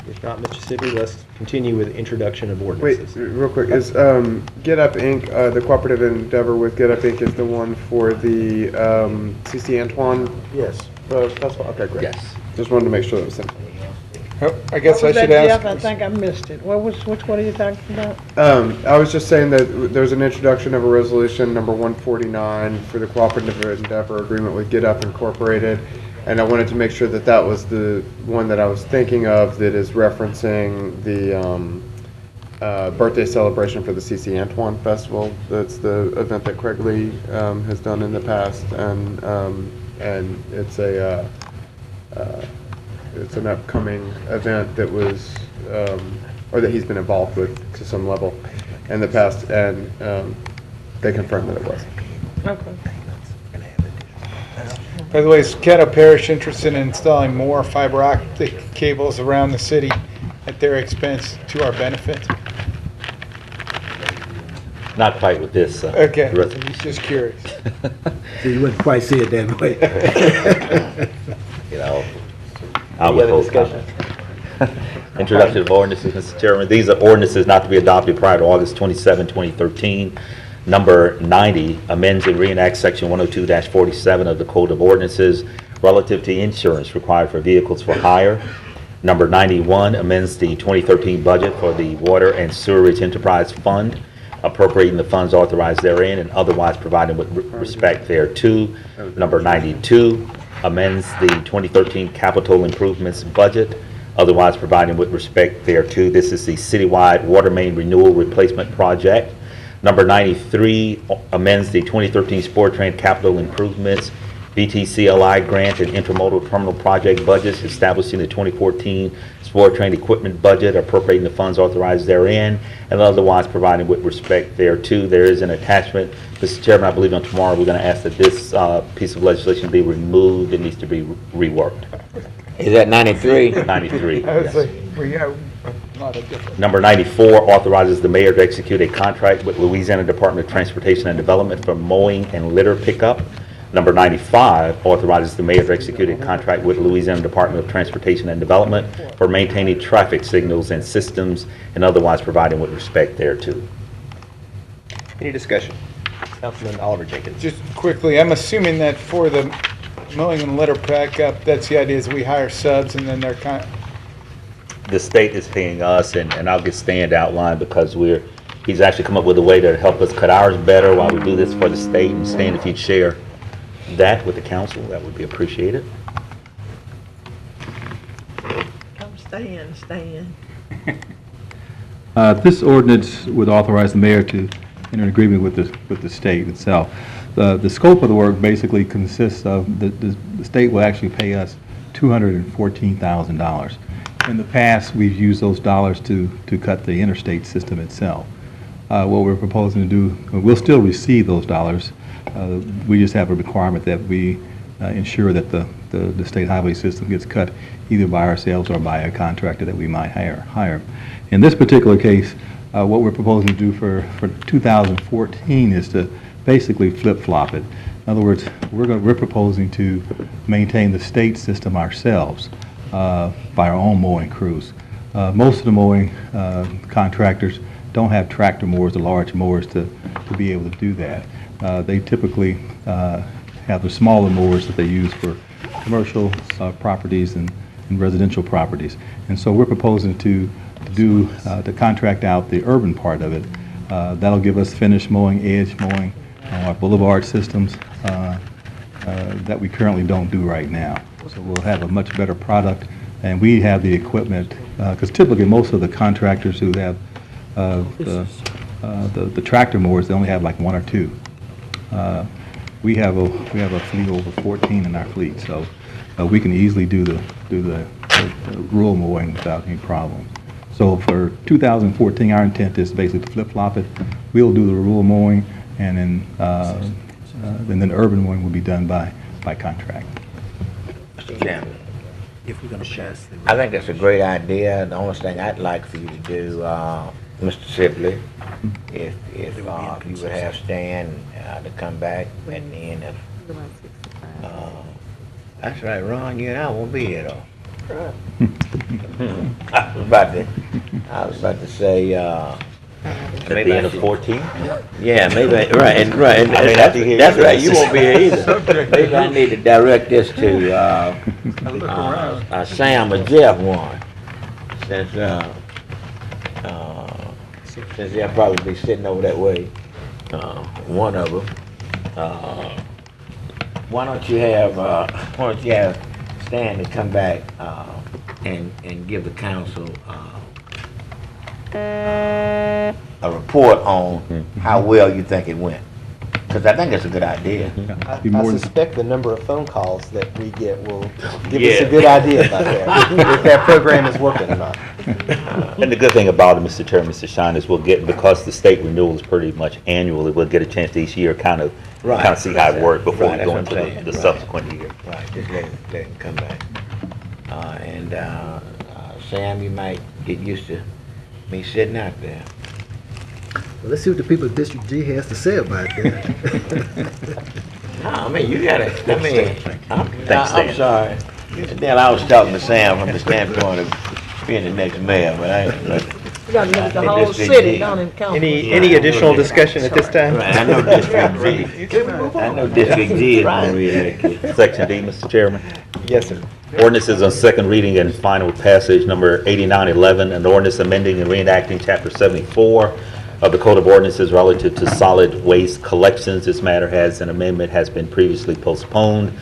If not, Mr. Sibley, let's continue with introduction of ordinances. Wait, real quick, is Get Up Inc., the cooperative endeavor with Get Up Inc. is the one for the CC Antoine? Yes. Festival? Okay, great. Yes. Just wanted to make sure that was simple. I guess I What was should that, ask. Jeff? I think I missed it. Which one are you talking about? I was just saying that there's an introduction of a resolution, number 149, for the cooperative endeavor agreement with Get Up Incorporated, and I wanted to make sure that that was the one that I was thinking of that is referencing the birthday celebration for the C.C. Antoine Festival. That's the event that Craig Lee has done in the past, and it's an upcoming event that was, or that he's been involved with to some level in the past, and they confirmed that it was. Okay. By the way, is Caddo Parish interested in installing more fiber optic cables around the city at their expense to our benefit? Not quite with this. Okay, resolution. just curious. So you wouldn't quite see it that way. You know, I would hope not. Introduction of ordinances, Mr. Chairman. These are ordinances not to be adopted prior to August 27, 2013. Number 90 amends and reenacts Section 102-47 of the Code of Ordinances relative to insurance required for vehicles for hire. Number 91 amends the 2013 budget for the Water and Sewerage Enterprise Fund, appropriating the funds authorized therein and otherwise providing with respect thereto. Number 92 amends the 2013 capital improvements budget, otherwise providing with respect thereto. This is the citywide water main renewal replacement project. Number 93 amends the 2013 Sport Train capital improvements, BTCLI grant and intermodal terminal project budgets, establishing the 2014 Sport Train equipment budget, appropriating the funds authorized therein, and otherwise providing with respect thereto. There is an attachment. Mr. Chairman, I believe on tomorrow we're going to ask that this piece of legislation be removed. It needs to be reworked. Is that 93? 93, I was yes. like, we have a lot of different. Number 94 authorizes the mayor to execute a contract with Louisiana Department of Transportation and Development for mowing and litter pickup. Number 95 authorizes the mayor to execute a contract with Louisiana Department of Transportation and Development for maintaining traffic signals and systems and otherwise providing with respect thereto. Any discussion? Councilman Oliver Jenkins. Just quickly, I'm assuming that for the mowing and litter pickup, that's the idea is we hire subs and then they're The state is paying us, and I'll get Stan to outline because he's actually come up with a way to help us cut ours better while we do this for the state. And Stan, if you'd share that with the council, that would be appreciated. Come stay in. This ordinance would authorize the mayor to enter an agreement with the state itself. The scope of the work basically consists of the state will actually pay us $214,000. In the past, we've used those dollars to cut the interstate system itself. What we're proposing to do, we'll still receive those dollars. We just have a requirement that we ensure that the state highway system gets cut either by ourselves or by a contractor that we might hire. In this particular case, what we're proposing to do for 2014 is to basically flip-flop it. In other words, we're proposing to maintain the state system ourselves by our own mowing crews. Most of the mowing contractors don't have tractor mowers, the large mowers, to be able to do that. They typically have the smaller mowers that they use for commercial properties and residential properties. And so we're proposing to contract out the urban part of it. That'll give us finished mowing, edge mowing, our boulevard systems that we currently don't do right now. So we'll have a much better product, and we have the equipment, because typically most of the contractors who have the tractor mowers, they only have like one or two. We have a fleet over 14 in our fleet, so we can easily do the rural mowing without any problem. So for 2014, our intent is basically to flip-flop it. We'll do the rural mowing, and then urban mowing will be done by contract. Mr. Chairman, If we're gonna pass the. I think that's a great idea. The only thing I'd like for you to do, Mr. Sibley, if you would have Stan to come back at the end of. That's right, Ron, you and I won't be here though. I was about to say, At the end of 14? Yeah, maybe, right, and that's right, you won't be here either. Maybe I need to direct this to, Sam or Jeff one, since they'll probably be sitting over that way, one of them. Why don't you have Stan to come back, and give the council, a report on how well you think it went. Because I think it's a good idea. I suspect the number of phone calls that we get will give us a good idea about that, if that program is working or not. And the good thing about it, Mr. Chairman, Mr. Shine, is we'll get, because the state renewal is pretty much annually, we'll get a chance each year kind of see how it worked before we go into the subsequent year. Right, just let it come back. Sam, you might get used to me sitting out there. Well, let's see what the people of District G has to say about that. No, I mean, you got it. I mean, I'm sorry. Then I was talking to Sam from the standpoint of being the next mayor, but I. You gotta look at the whole city, don't it, count? Any additional discussion at this time? Right, I know District G. I know District G is going to react. Section D, Mr. Chairman. Yes, sir. Ordinances on second reading and final passage, number 8911, an ordinance amending and reenacting Chapter 74 of the Code of Ordinances relative to solid waste collections. This matter has an amendment, has been previously postponed.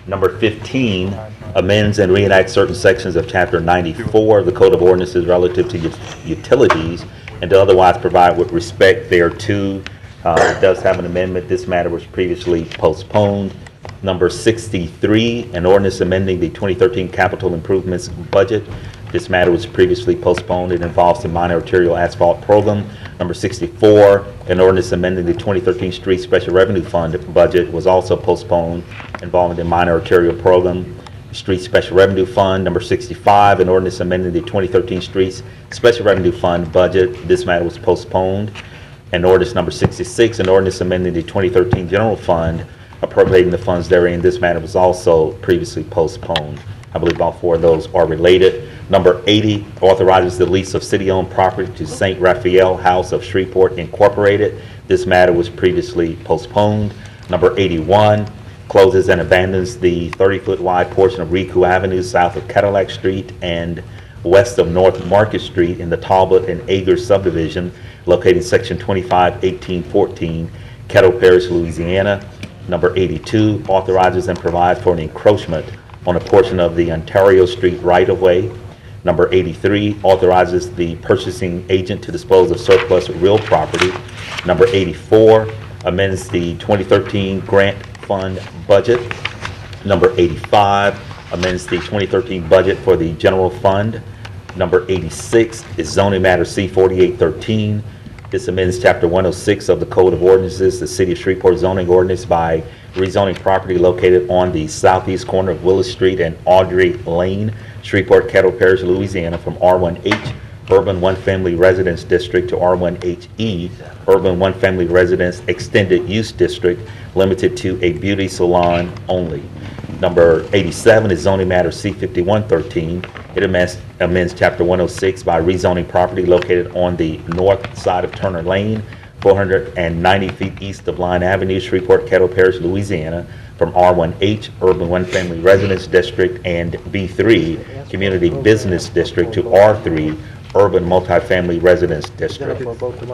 Number 15 amends and reenacts certain sections of Chapter 94 of the Code of Ordinances relative to utilities and to otherwise provide with respect thereto. It does have an amendment. This matter was previously postponed. Number 63, an ordinance amending the 2013 capital improvements budget. This matter was previously postponed. It involves the minor arterial asphalt program. Number 64, an ordinance amending the 2013 street special revenue fund budget was also postponed, involving the minor arterial program, street special revenue fund. Number 65, an ordinance amending the 2013 streets special revenue fund budget. This matter was postponed. And ordinance number 66, an ordinance amending the 2013 general fund, appropriating the funds therein. This matter was also previously postponed. I believe all four of those are related. Number 80 authorizes the lease of city-owned property to St. Raphael House of Shreveport Incorporated. This matter was previously postponed. Number 81 closes and abandons the 30-foot wide portion of Riku Avenue south of Cadillac Street and west of North Market Street in the Talbot and Ager subdivision located in section 251814, Kettle Parish, Louisiana. Number 82 authorizes and provides for an encroachment on a portion of the Ontario Street right-of-way. Number 83 authorizes the purchasing agent to dispose of surplus real property. Number 84 amends the 2013 grant fund budget. Number 85 amends the 2013 budget for the general fund. Number 86 is zoning matter C-4813. This amends Chapter 106 of the Code of Ordinances, the City of Shreveport zoning ordinance by rezoning property located on the southeast corner of Willis Street and Audrey Lane, Shreveport, Kettle Parish, Louisiana, from R1H, Urban One Family Residence District, to R1HE, Urban One Family Residence Extended Use District, limited to a beauty salon only. Number 87 is zoning matter C-5113. It amends Chapter 106 by rezoning property located on the north side of Turner Lane, 490 feet east of Line Avenue, Shreveport, Kettle Parish, Louisiana, from R1H, Urban One Family Residence District, and B3, Community Business District, to R3, Urban Multifamily Residence District.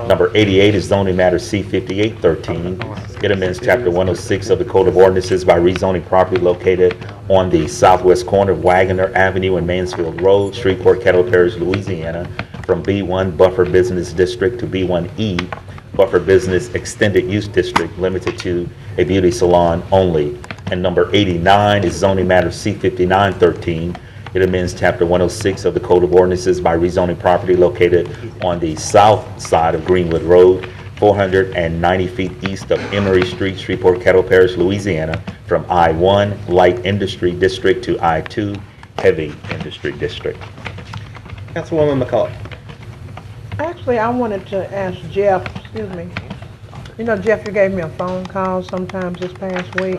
Number 88 is zoning matter C-5813. It amends Chapter 106 of the Code of Ordinances by rezoning property located on the southwest corner of Wagoner Avenue and Mansfield Road, Shreveport, Kettle Parish, Louisiana, from B1 Buffer Business District to B1E Buffer Business Extended Use District, limited to a beauty salon only. And number 89 is zoning matter C-5913. It amends Chapter 106 of the Code of Ordinances by rezoning property located on the south side of Greenwood Road, 490 feet east of Emery Street, Shreveport, Kettle Parish, Louisiana, from I-1 Light Industry District to I-2 Heavy Industry District. Councilwoman McCall. Actually, I wanted to ask Jeff, excuse me. You know, Jeff, you gave me a phone call sometimes this past week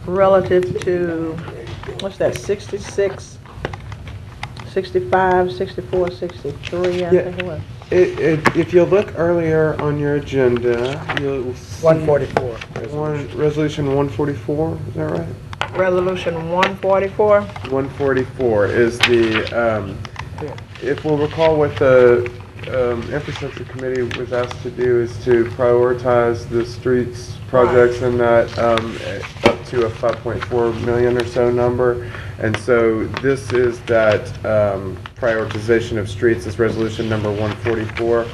relative to, what's that, 66, 65, 64, 63, I think it was. If you look earlier on your agenda, you'll see 144. Resolution 144, is that right? Resolution 144? 144 is the, if we'll recall what the Infrastructure Committee was asked to do is to prioritize the streets projects in that up to a 5.4 million or so number. And so this is that prioritization of streets, this resolution number 144.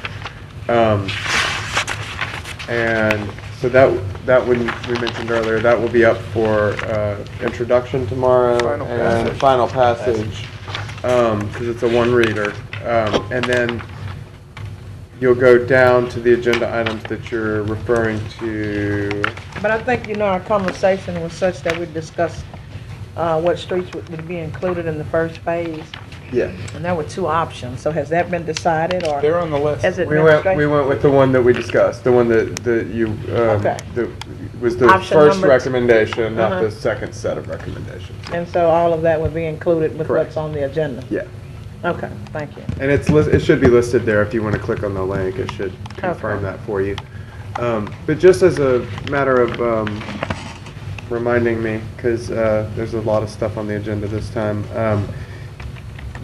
And so that one we mentioned earlier, that will be up for introduction tomorrow and final passage, because it's a one reader. And then you'll go down to the agenda items that you're referring to. But I think, our conversation was such that we discussed what streets would be included in the first phase. Yeah. And there were two options. So has that been decided, or? They're on the list. Has it We been went straight? with the one that we discussed, the one that you, Okay. that was the Option first number recommendation, not Uh-huh. the second set of recommendations. And so all of that would be included with Correct. what's on the agenda? Yeah. Okay, thank you. And it should be listed there if you want to click on the link. It should confirm that for you. But just as a matter of reminding me, because there's a lot of stuff on the agenda this time,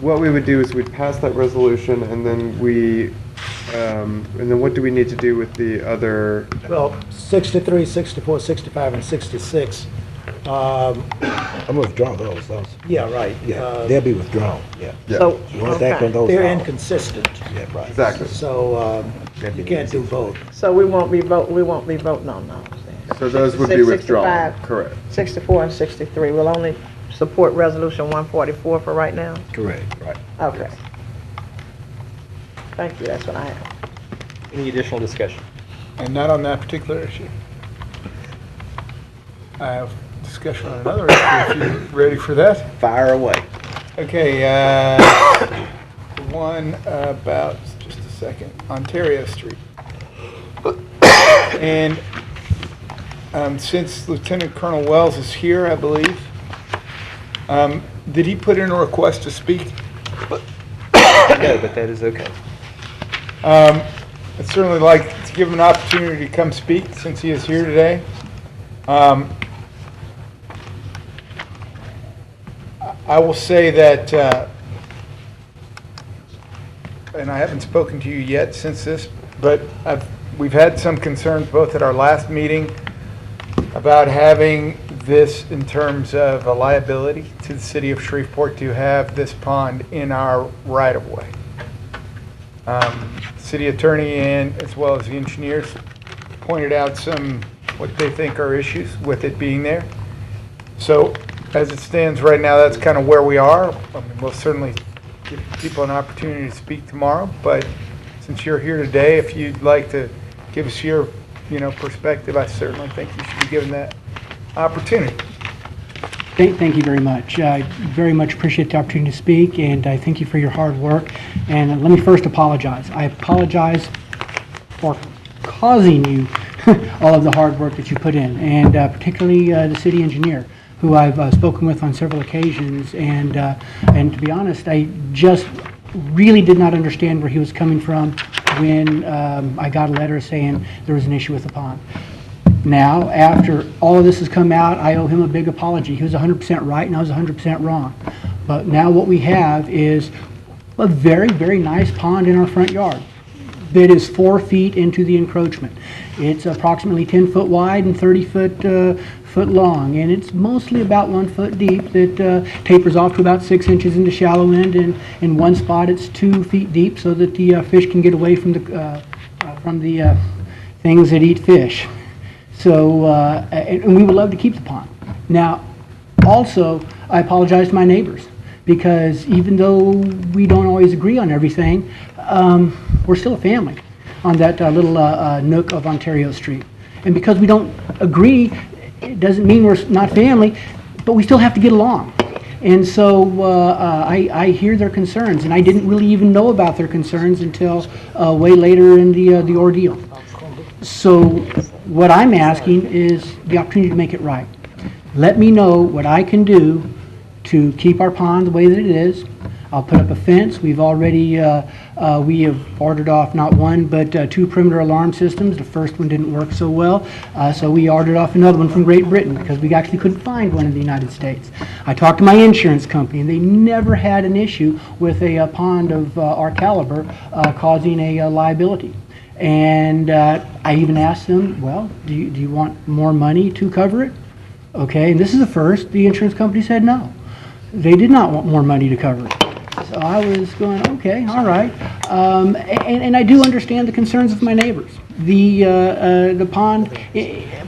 what we would do is we'd pass that resolution, and then what do we need to do with the other? Well, 63, 64, 65, and 66. I'm withdrawing those. Yeah, right. Yeah, they'll be withdrawn, yeah. So, You want to act on those? They're now. inconsistent. Yeah, right. Exactly. So you can't do both. So we won't be voting on those then? So those would be 66, withdrawn, 65, correct. 64 and 63. We'll only support resolution 144 for right now? Correct, right. Okay. Thank you, that's what I have. Any additional discussion? And not on that particular issue. I have discussion on another issue if you're ready for that. Fire away. Okay, the one about, just a second, Ontario Street. And since Lieutenant Colonel Wells is here, I believe, did he put in a request to speak? No, but that is okay. I'd certainly like to give him an opportunity to come speak since he is here today. I will say that, and I haven't spoken to you yet since this, but we've had some concerns both at our last meeting about having this in terms of a liability to the city of Shreveport to have this pond in our right-of-way. City attorney and as well as the engineers pointed out some what they think are issues with it being there. So as it stands right now, that's kind of where we are. I mean, we'll certainly give people an opportunity to speak tomorrow, but since you're here today, if you'd like to give us your perspective, I certainly think you should be given that opportunity. Thank you very much. I very much appreciate the opportunity to speak, and I thank you for your hard work. And let me first apologize. I apologize for causing you all of the hard work that you put in, and particularly the city engineer, who I've spoken with on several occasions. And to be honest, I just really did not understand where he was coming from when I got a letter saying there was an issue with the pond. Now, after all of this has come out, I owe him a big apology. He was 100% right and I was 100% wrong. But now what we have is a very, very nice pond in our front yard that is 4 feet into the encroachment. It's approximately 10 foot wide and 30 foot long, and it's mostly about 1 foot deep that tapers off to about 6 inches in the shallow end, and in one spot it's 2 feet deep so that the fish can get away from the things that eat fish. So, and we would love to keep the pond. Now, also, I apologize to my neighbors, because even though we don't always agree on everything, we're still a family on that little nook of Ontario Street. And because we don't agree, it doesn't mean we're not family, but we still have to get along. And so I hear their concerns, and I didn't really even know about their concerns until way later in the ordeal. So what I'm asking is the opportunity to make it right. Let me know what I can do to keep our pond the way that it is. I'll put up a fence. We've already, we have ordered off not one, but 2 perimeter alarm systems. The first one didn't work so well, so we ordered off another one from Great Britain because we actually couldn't find one in the United States. I talked to my insurance company, and they never had an issue with a pond of our caliber causing a liability. And I even asked them, well, do you want more money to cover it? Okay, and this is the first, the insurance company said no. They did not want more money to cover it. So I was going, okay, all right. And I do understand the concerns of my neighbors. The pond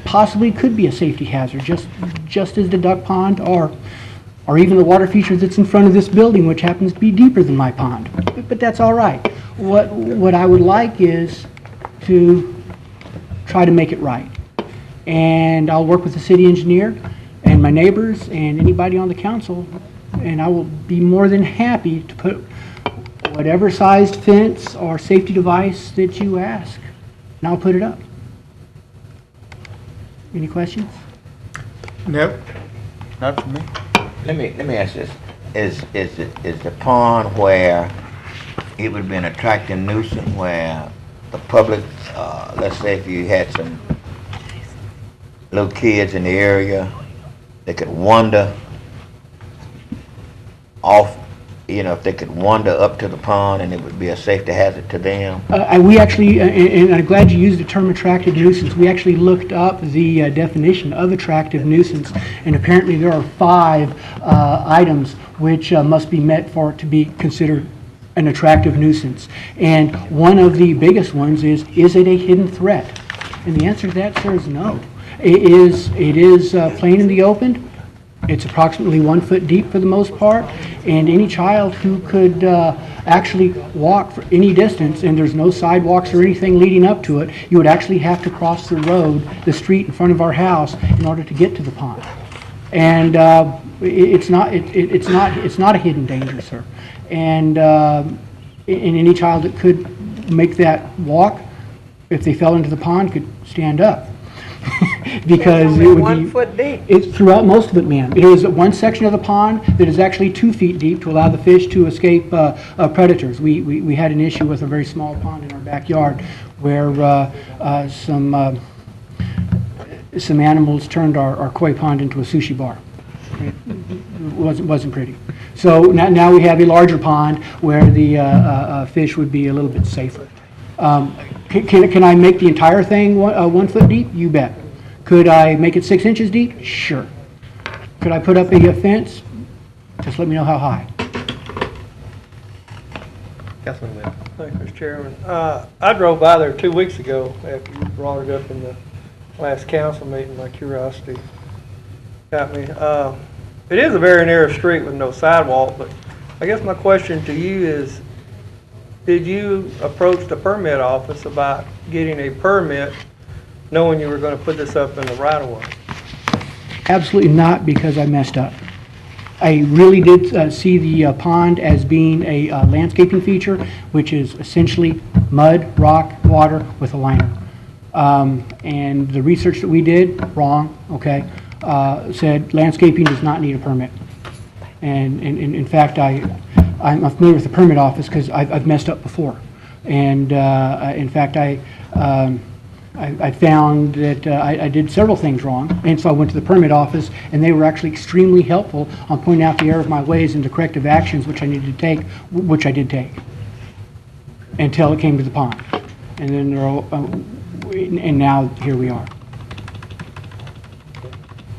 possibly could be a safety hazard, just as the duck pond or even the water feature that's in front of this building, which happens to be deeper than my pond. But that's all right. What I would like is to try to make it right. And I'll work with the city engineer and my neighbors and anybody on the council, and I will be more than happy to put whatever sized fence or safety device that you ask, and I'll put it up. Any questions? Nope, not for me. Let me ask this. Is the pond where it would be an attractive nuisance where the public, let's say if you had some little kids in the area, they could wander off, you know, if they could wander up to the pond and it would be a safety hazard to them? We actually, and I'm glad you used the term attractive nuisance, we actually looked up the definition of attractive nuisance, and apparently there are 5 items which must be met for it to be considered an attractive nuisance. And one of the biggest ones is it a hidden threat? And the answer to that, sir, is no. It is plain in the open. It's approximately 1 foot deep for the most part, and any child who could actually walk for any distance, and there's no sidewalks or anything leading up to it, you would actually have to cross the road, the street in front of our house, in order to get to the pond. And it's not a hidden danger, sir. And any child that could make that walk, if they fell into the pond, could stand up. Because it would be 1 foot deep. It's throughout most of it, ma'am. It is one section of the pond that is actually 2 feet deep to allow the fish to escape predators. We had an issue with a very small pond in our backyard where some animals turned our koi pond into a sushi bar. It wasn't pretty. So now we have a larger pond where the fish would be a little bit safer. Can I make the entire thing 1 foot deep? You bet. Could I make it 6 inches deep? Sure. Could I put up a fence? Just let me know how high. Councilman Webb. Thank you, Mr. Chairman. I drove by there 2 weeks ago after you brought it up in the last council meeting. My curiosity got me. It is a very narrow street with no sidewalk, but I guess my question to you is, did you approach the permit office about getting a permit knowing you were going to put this up in the right-of-way? Absolutely not, because I messed up. I really did see the pond as being a landscaping feature, which is essentially mud, rock, water with a liner. And the research that we did, wrong, okay, said landscaping does not need a permit. And in fact, I'm familiar with the permit office because I've messed up before. And in fact, I found that I did several things wrong, and so I went to the permit office, and they were actually extremely helpful on pointing out the error of my ways and the corrective actions which I needed to take, which I did take, until it came to the pond. And then and now here we are.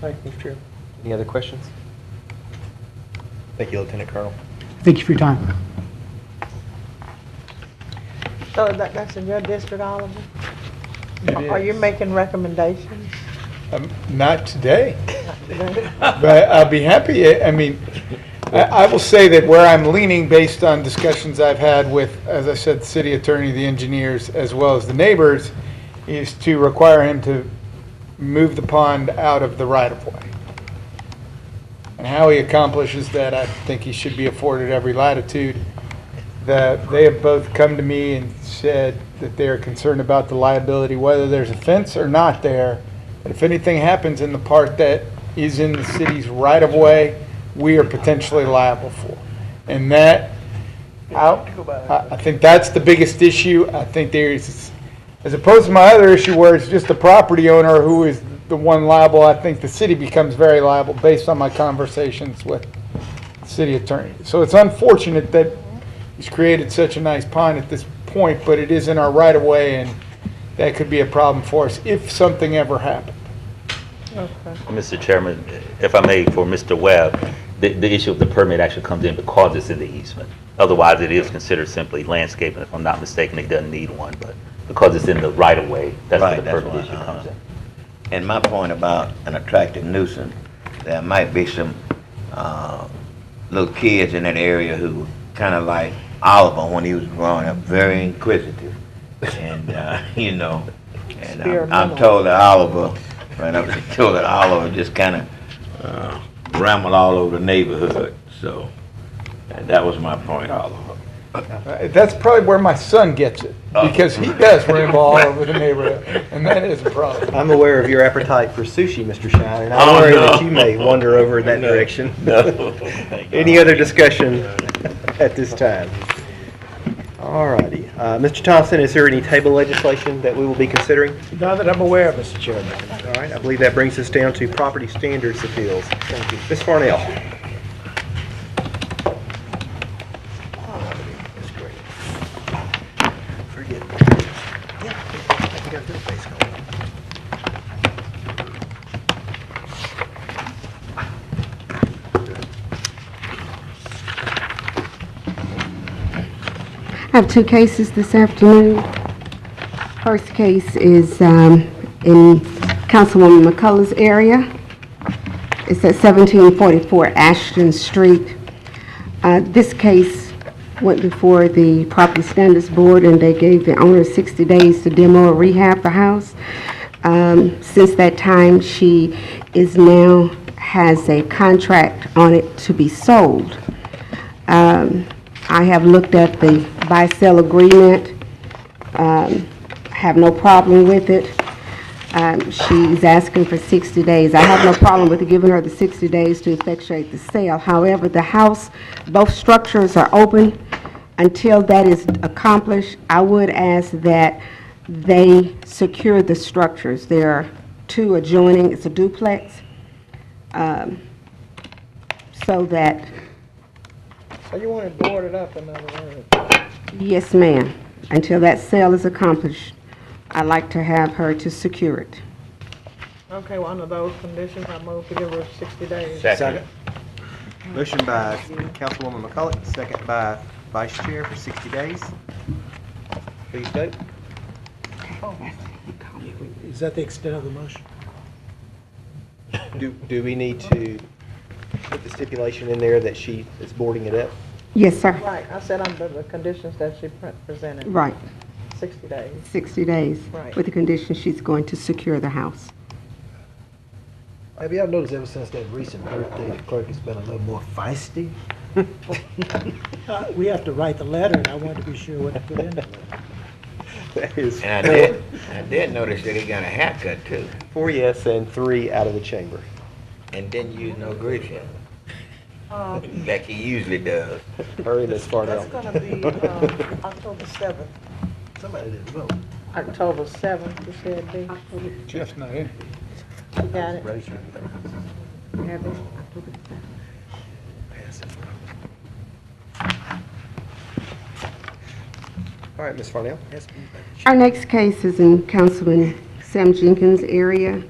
Thank you, Mr. Chairman. Any other questions? Thank you, Lieutenant Colonel. Thank you for your time. So that's in your district, Oliver? It Are you is. making recommendations? Not today, but I'll be happy. I mean, I will say that where I'm leaning based on discussions I've had with, as I said, the city attorney, the engineers, as well as the neighbors, is to require him to move the pond out of the right-of-way. And how he accomplishes that, I think he should be afforded every latitude. They have both come to me and said that they are concerned about the liability, whether there's a fence or not there. But if anything happens in the part that is in the city's right-of-way, we are potentially liable for. And that, I think that's the biggest issue. I think there's, as opposed to my other issue where it's just the property owner who is the one liable, I think the city becomes very liable based on my conversations with the city attorney. So it's unfortunate that he's created such a nice pond at this point, but it is in our right of way, and that could be a problem for us if something ever happened. Mr. Chairman, if I may, for Mr. Webb, the issue of the permit actually comes in because it's in the easement. Otherwise, it is considered simply landscaping. If I'm not mistaken, he doesn't need one, but because it's in the right-of-way, that's where Right, the that's permit why, issue comes in. And my point about an attractive nuisance, there might be some little kids in that area who kind of like Oliver when he was growing up, very inquisitive. And, you know, and I'm told that Oliver, right up told that Oliver just kind of rambled all over the neighborhood. So that was my point, Oliver. That's probably where my son gets it, because he does ramble all over the neighborhood, and that is a problem. I'm aware of your appetite for sushi, Mr. Shine, and I'm worried that you may wander over in that direction. Any other discussion at this time? All righty. Mr. Thompson, is there any table legislation that we will be considering? None that I'm aware of, Mr. Chairman. All right, I believe that brings us down to property standards appeals. Thank you. Ms. Farnell. I have two cases this afternoon. First case is in Councilwoman McCullough's area. It's at 1744 Ashton Street. This case went before the Property Standards Board, and they gave the owner 60 days to demo or rehab the house. Since that time, she is now has a contract on it to be sold. I have looked at the buy-sell agreement, have no problem with it. She's asking for 60 days. I have no problem with giving her the 60 days to effectuate the sale. However, the house, both structures are open. Until that is accomplished, I would ask that they secure the structures. There are two adjoining, it's a duplex, so that... So you want it boarded up, in other words? Yes, ma'am. Until that sale is accomplished, I'd like to have her to secure it. Okay, well, under those conditions, I move to give her 60 days. Second. Motion by Councilwoman McCullough, second by Vice Chair for 60 days. Please vote. Is that the extent of the motion? Do we need to put the stipulation in there that she is boarding it up? Yes, sir. Right, I said under the conditions that she presented. Right. 60 days. 60 days. Right. With the condition she's going to secure the house. Have y'all noticed ever since that recent birthday, the clerk has been a little more feisty? We have to write the letter, and I wanted to be sure what to put in the letter. That is And I did notice that he got a haircut too. 4 yes and 3 out of the chamber. And didn't use no grease like he usually does. Hurry, Ms. Farnell. That's going to be October 7th. Somebody didn't vote. October 7th, you said, D. Jeff's not in. You got it? Raise your hand. Have it? October 7th. Pass it. All right, Ms. Farnell. Our next case is in Councilman Sam Jenkins' area,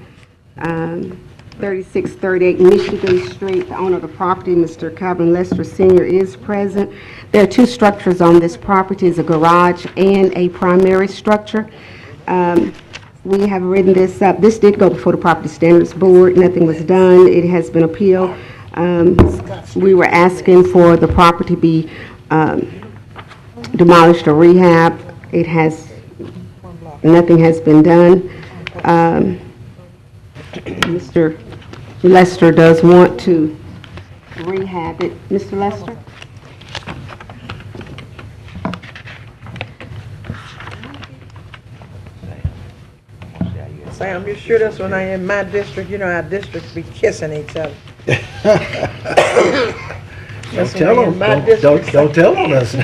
3638 Michigan Street. The owner of the property, Mr. Calvin Lester Sr., is present. There are two structures on this property, it's a garage and a primary structure. We have written this up. This did go before the Property Standards Board. Nothing was done. It has been appealed. We were asking for the property be demolished or rehab. It has, nothing has been done. Mr. Lester does want to rehab it. Mr. Lester? Sam, you sure this one ain't in my district? You know our districts be kissing each other. Don't tell them, don't tell on us.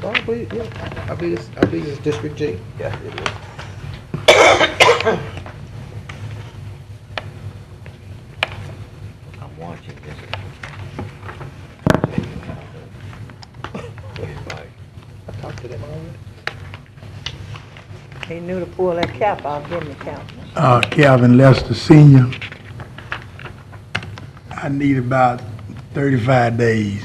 Probably, yeah, I believe it's District G. Yeah, it is. I'm watching this. I talked to them already. pull that cap off, give me count. Calvin Lester Senior. I need about 35 days.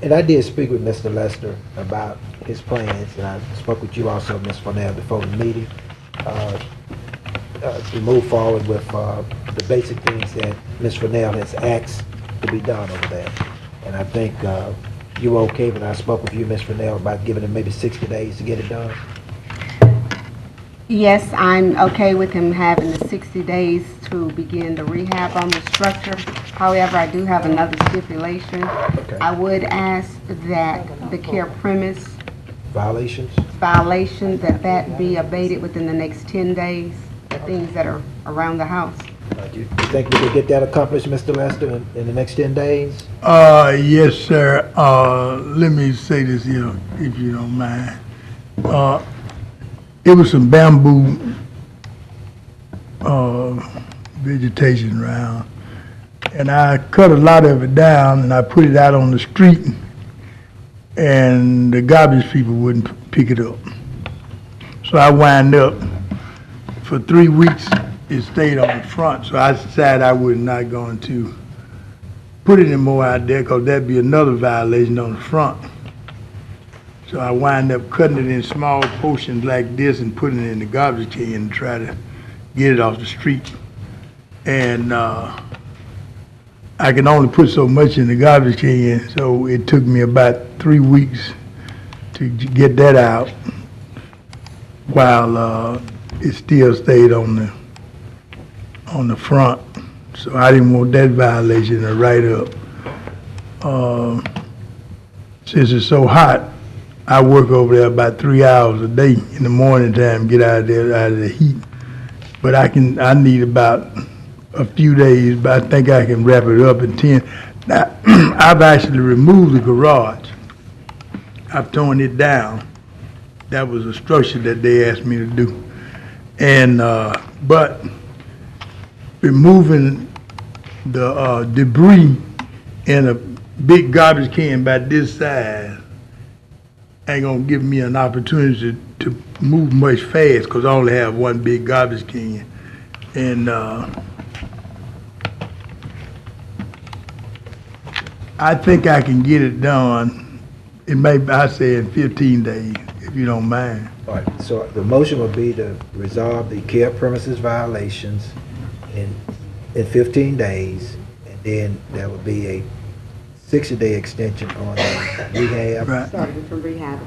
And I did speak with Mr. Lester about his plans, and I spoke with you also, Ms. Farnell, before the meeting, to move forward with the basic things that Ms. Farnell has asked to be done over there. And I think you were okay when I spoke with you, Ms. Farnell, about giving him maybe 60 days to get it done? Yes, I'm okay with him having the 60 days to begin the rehab on the structure. However, I do have another stipulation. Okay. I would ask that the care premise Violations? violation, that be abated within the next 10 days, the things that are around the house. Do you think we could get that accomplished, Mr. Lester, in the next 10 days? Yes, sir. Let me say this here, if you don't mind. It was some bamboo vegetation around, and I cut a lot of it down and I put it out on the street, and the garbage people wouldn't pick it up. So I wind up, for 3 weeks, it stayed on the front, so I decided I was not going to put it anymore out there, because that'd be another violation on the front. So I wind up cutting it in small portions like this and putting it in the garbage can and try to get it off the street. And I can only put so much in the garbage can, so it took me about 3 weeks to get that out, while it still stayed on the front. So I didn't want that violation to write up. Since it's so hot, I work over there about 3 hours a day in the morning time, get out of there, out of the heat. But I need about a few days, but I think I can wrap it up in 10. Now, I've actually removed the garage. I've torn it down. That was a structure that they asked me to do. And, but removing the debris in a big garbage can about this size ain't gonna give me an opportunity to move much fast, because I only have one big garbage can. And I think I can get it done, I say in 15 days, if you don't mind. All right, so the motion would be to resolve the care premises violations in 15 days, and then there would be a 60-day extension on the rehab. Right. Started from rehab.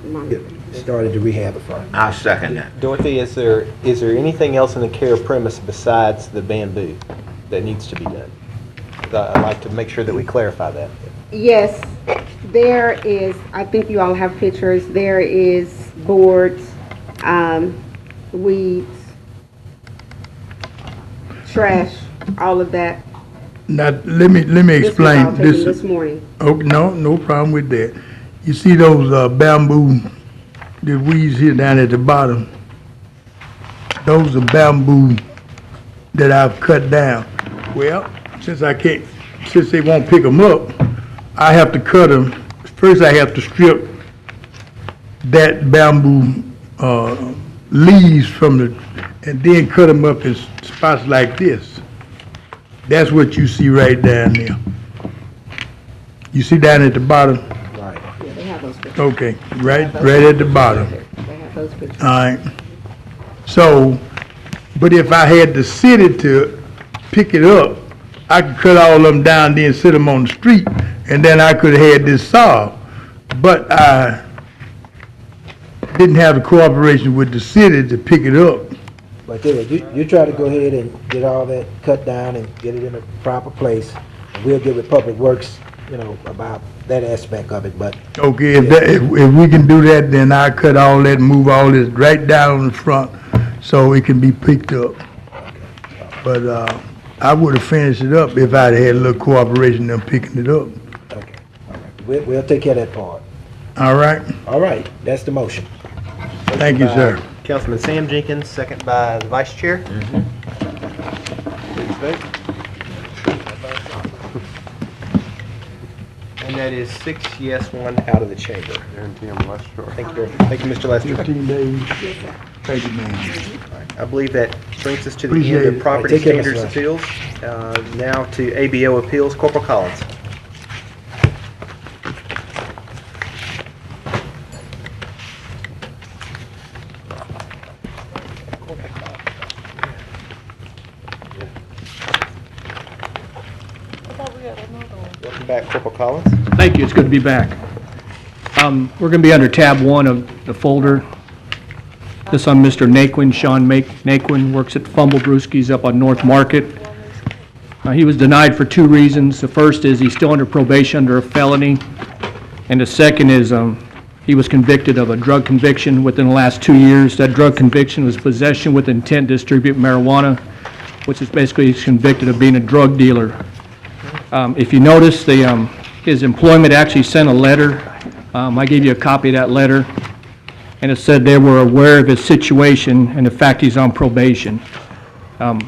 Started the rehab front. I'll second that. Dorothy, is there anything else in the care premise besides the bamboo that needs to be done? I'd like to make sure that we clarify that. Yes, there is, I think you all have pictures, there is boards, weeds, trash, all of that. Now, let me explain This was all taken this morning. Oh, no problem with that. You see those bamboo, the weeds here down at the bottom? Those are bamboo that I've cut down. Well, since they won't pick them up, I have to cut them. First, I have to strip that bamboo leaves from and then cut them up in spots like this. That's what you see right down there. You see down at the bottom? Right. Yeah, they have those pictures. Okay, right at the bottom. They have those pictures. All right. So, but if I had the city to pick it up, I could cut all of them down, then sit them on the street, and then I could have had this solved. But I didn't have the cooperation with the city to pick it up. But you try to go ahead and get all that cut down and get it in a proper place. We'll get with Public Works, about that aspect of it, but. Okay, if we can do that, then I cut all that, move all this right down on the front so it can be picked up. But I would have finished it up if I'd had a little cooperation in picking it up. Okay, all right. We'll take care of that part. All right? All right, that's the motion. Thank you, sir. Councilman Sam Jenkins, second by the Vice Chair. Please vote. And that is 6 yes, 1 out of the chamber. Guarantee I'm less short. Thank you, Mr. Lester. 15 days. Yes, sir. Thank you, ma'am. I believe that brings us to the Appreciate end of it. property Take care, Mr. standards appeals. Now to ABO appeals, Corporal Collins. Welcome back, Corporal Collins. Thank you, it's good to be back. We're going to be under tab 1 of the folder. This on Mr. Naquin, Sean Naquin, works at Fumble Brewskis up on North Market. He was denied for 2 reasons. The first is he's still under probation under a felony, and the second is he was convicted of a drug conviction within the last 2 years. That drug conviction was possession with intent to distribute marijuana, which is basically he's convicted of being a drug dealer. If you notice, his employment actually sent a letter. I gave you a copy of that letter, and it said they were aware of his situation and the fact he's on probation. I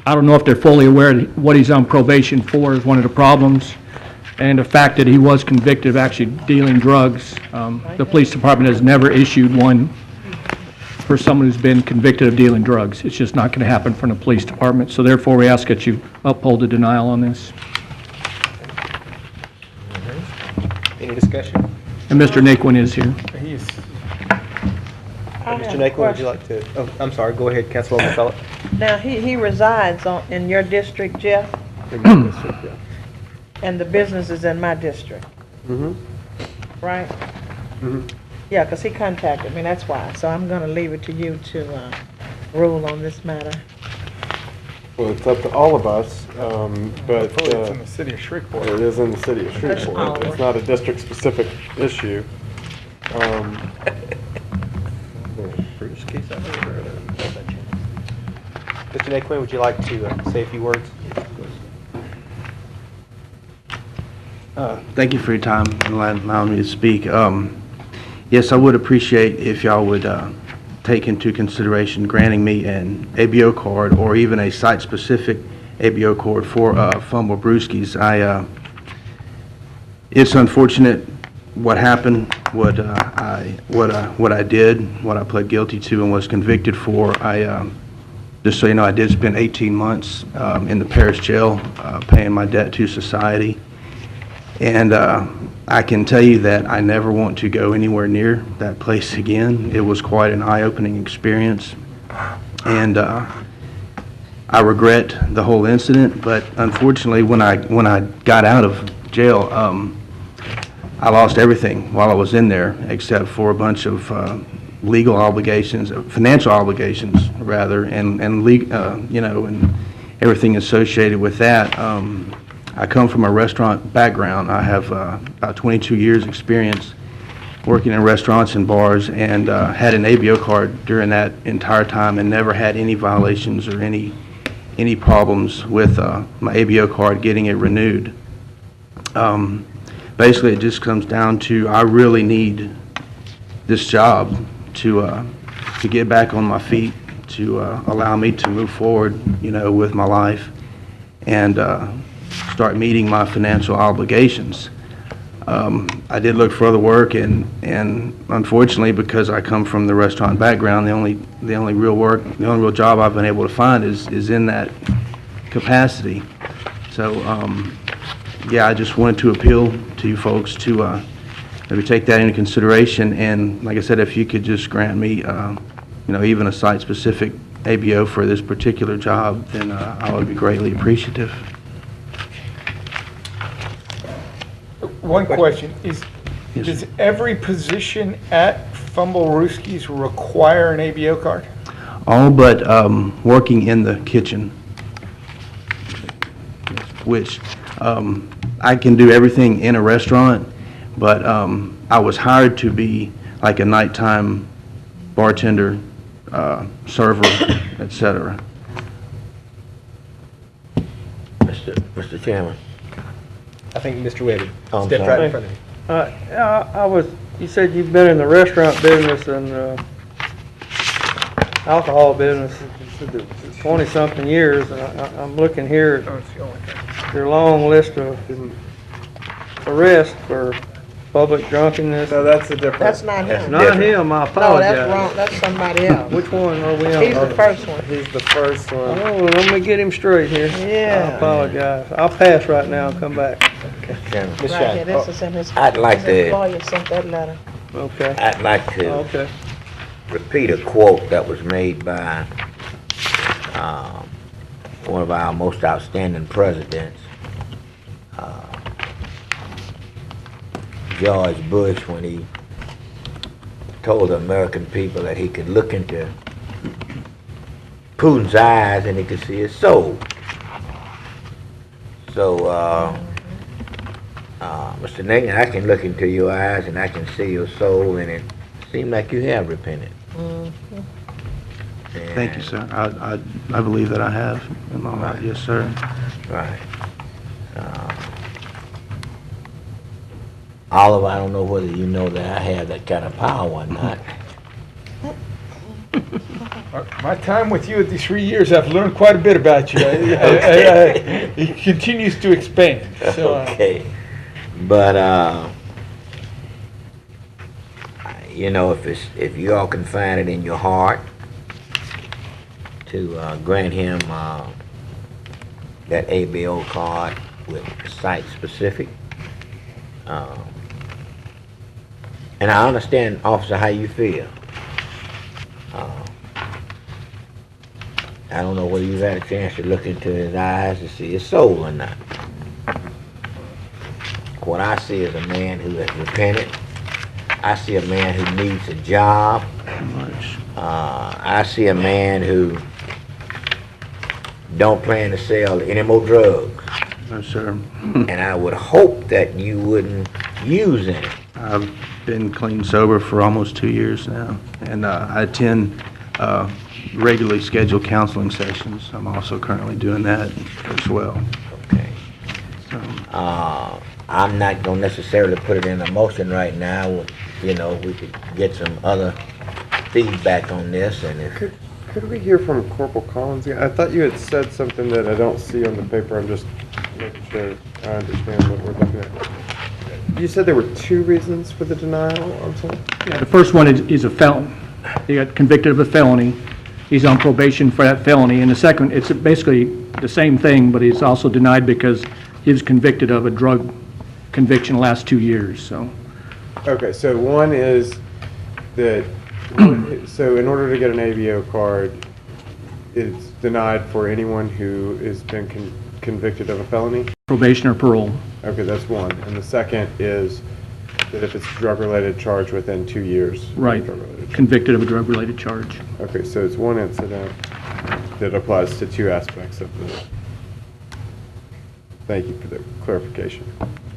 don't know if they're fully aware of what he's on probation for is one of the problems, and the fact that he was convicted of actually dealing drugs. The police department has never issued one for someone who's been convicted of dealing drugs. It's just not going to happen from the police department, so therefore we ask that you uphold the denial on this. Any discussion? And Mr. Naquin is here. He is. Mr. Naquin, would you like to? Oh, I'm sorry. Go ahead, Councilwoman Phillip. Now, he resides in your district, Jeff, and the business is in my district, right? Yeah, because he contacted me, that's why. So I'm going to leave it to you to rule on this matter. Well, it's up to all of us, but It's in the city of Shreveport. it is in the city of Shreveport. It's not a district-specific issue. Mr. Naquin, would you like to say a few words? Thank you for your time and allowing me to speak. Yes, I would appreciate if y'all would take into consideration granting me an ABO card or even a site-specific ABO card for Fumble Brewskis. It's unfortunate what happened, what I did, what I pled guilty to and was convicted for. Just so you know, I did spend 18 months in the parish jail paying my debt to society. And I can tell you that I never want to go anywhere near that place again. It was quite an eye-opening experience. And I regret the whole incident, but unfortunately when I got out of jail, I lost everything while I was in there except for a bunch of legal obligations, financial obligations rather, and everything associated with that. I come from a restaurant background. I have about 22 years experience working in restaurants and bars, and had an ABO card during that entire time and never had any violations or any problems with my ABO card getting it renewed. Basically, it just comes down to I really need this job to get back on my feet, to allow me to move forward, with my life and start meeting my financial obligations. I did look for other work, and unfortunately, because I come from the restaurant background, the only real job I've been able to find is in that capacity. So, yeah, I just wanted to appeal to you folks to maybe take that into consideration. And like I said, if you could just grant me, even a site-specific ABO for this particular job, then I would be greatly appreciative. One question, does every position at Fumble Brewskis require an ABO card? All but working in the kitchen, which I can do everything in a restaurant, but I was hired to be like a nighttime bartender, server, etc. Mr. Chairman. I think Mr. Webby I'm stepped sorry. right in front of you. You said you've been in the restaurant business and alcohol business 20-something years, and I'm looking here at your long list of arrests for public drunkenness. No, that's a different. That's not him. Not him, I No, apologize. that's wrong, that's somebody else. Which one are we on? He's the first one. He's the first one. Oh, let me get him straight here. Yeah. I apologize. I'll pass right now and come back. Chairman, Ms. Right Shine. here, this is in his, I'd like his to- lawyer sent that letter. Okay. I'd like to Okay. repeat a quote that was made by one of our most outstanding presidents, George Bush, when he told the American people that he could look into Putin's eyes and he could see his soul. So, Mr. Nathan, I can look into your eyes and I can see your soul, and it seems like you have repented. Thank you, sir. I believe that I have in my heart. Yes, sir. Right. Oliver, I don't know whether you know that I have that kind of power or not. My time with you at these 3 years, I've learned quite a bit about you. It continues to expand. So, Okay. But, you know, if you all can find it in your heart to grant him that ABO card with site specific. And I understand, officer, how you feel. I don't know whether you've had a chance to look into his eyes to see his soul or not. What I see is a man who has repented. I see a man who needs a job. I see a man who don't plan to sell any more drugs. No, sir. And I would hope that you wouldn't use any. I've been clean sober for almost 2 years now, and I attend regularly scheduled counseling sessions. I'm also currently doing that as well. Okay. I'm not going to necessarily put it in a motion right now. You know, we could get some other feedback on this, and if... Could we hear from Corporal Collins again? I thought you had said something that I don't see on the paper. I'm just making sure I understand what we're looking at. You said there were 2 reasons for the denial, I'm sorry? Yeah, the first one is a felon. He got convicted of a felony. He's on probation for that felony. And the second, it's basically the same thing, but he's also denied because he was convicted of a drug conviction the last 2 years, so. Okay, so one is that, so in order to get an ABO card, it's denied for anyone who has been convicted of a felony? Probation or parole. Okay, that's one. And the second is that if it's drug-related charge within 2 years. of Right, drug-related charge. convicted of a drug-related charge. Okay, so it's one incident that applies to 2 aspects of this. Thank you for the clarification.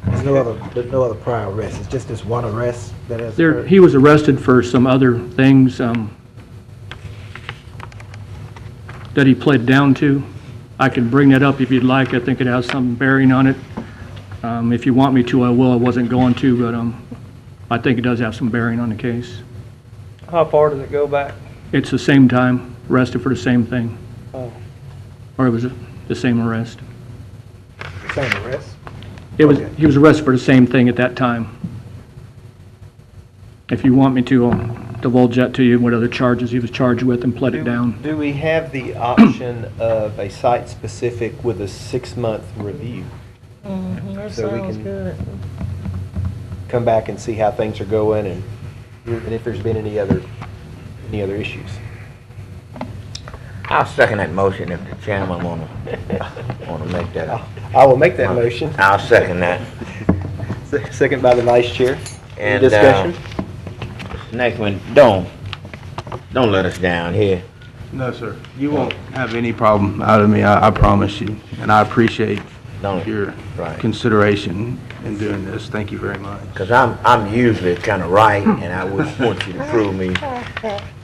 There's no other prior arrest. It's just this one arrest that has There, occurred. he was arrested for some other things that he pled down to. I can bring that up if you'd like. I think it has some bearing on it. If you want me to, I will. I wasn't going to, but I think it does have some bearing on the case. How far does it go back? It's the same time, arrested for the same thing. Oh. Or it was the same arrest. Same arrest? It was, he was arrested for the same thing at that time. If you want me to, I'll divulge that to you, what other charges he was charged with and pled it down. Do we have the option of a site-specific with a 6-month review? That So we sounds can- good. Come back and see how things are going and if there's been any other issues. I'll second that motion if the chairman wanna make that. I will make that motion. I'll second that. Second by the vice chair. Any And, discussion? Next one, don't let us down here. No, sir. You won't have any problem out of me, I promise you. And I appreciate your consideration in doing this. Thank you very much. Because I'm usually kind of right, and I wouldn't want you to prove me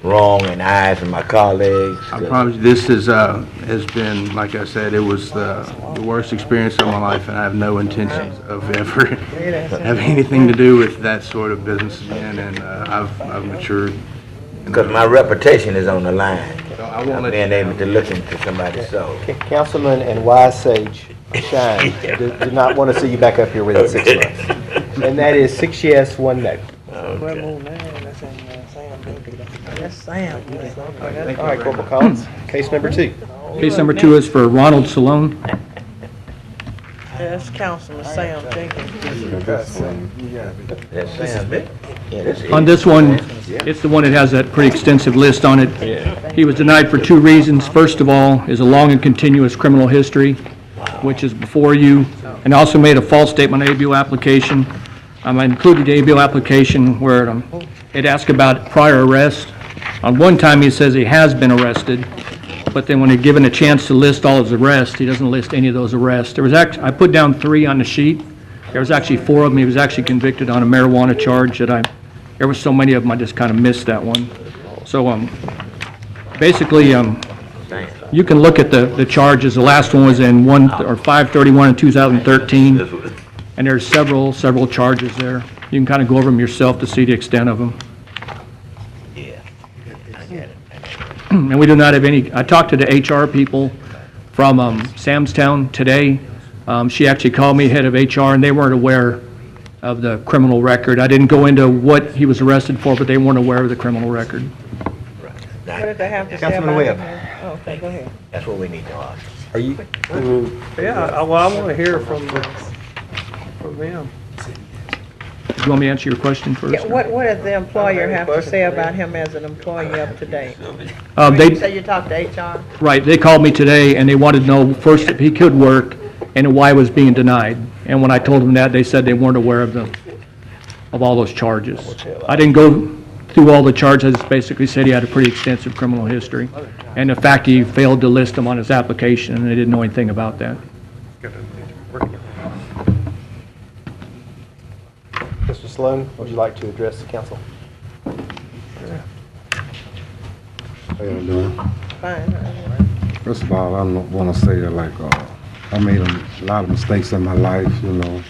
wrong in the eyes of my colleagues. I promise you, this has been, like I said, it was the worst experience of my life, and I have no intentions of ever having anything to do with that sort of business again, and I've matured. Because my reputation is on the line. I won't I'm let being able to look into somebody's soul. Councilman and wise sage Shine do not want to see you back up here within 6 months. And that is 6 yes, 1 no. That's Sam. All right, Corporal Collins, case number 2. Case number 2 is for Ronald Salone. That's Councilman Sam Jenkins. That's Sam, On this one, it's the one that has that pretty extensive list on it. He was denied for 2 reasons. First of all, is a long and continuous criminal history, which is before you, and also made a false statement on ABO application. I included the ABO application where it asked about prior arrest. On one time, he says he has been arrested, but then when he's given a chance to list all his arrests, he doesn't list any of those arrests. There was I put down 3 on the sheet. There was actually 4 of them. He was actually convicted on a marijuana charge that there was so many of them, I just kind of missed that one. So, basically, you can look at the charges. The last one was in 5/31 in 2013, and there's several charges there. You can kind of go over them yourself to see the extent of them. And we do not have any, I talked to the HR people from Samstown today. She actually called me, head of HR, and they weren't aware of the criminal record. I didn't go into what he was arrested for, but they weren't aware of the criminal record. What did they have to say Councilman about Webb. him? Oh, okay, go ahead. That's what we need to ask. Are you? Yeah, well, I want to hear from them. Do you want me to answer your question first? Yeah, what does the employer have to say about him as an employee up to date? They- You say you talked to HR? Right, they called me today, and they wanted to know first if he could work and why he was being denied. And when I told them that, they said they weren't aware of all those charges. I didn't go through all the charges, I just basically said he had a pretty extensive criminal history. And the fact he failed to list them on his application, and they didn't know anything about that. Mr. Sloan, would you like to address the council? How you doing? Fine. First of all, I want to say that, like, I made a lot of mistakes in my life, you know,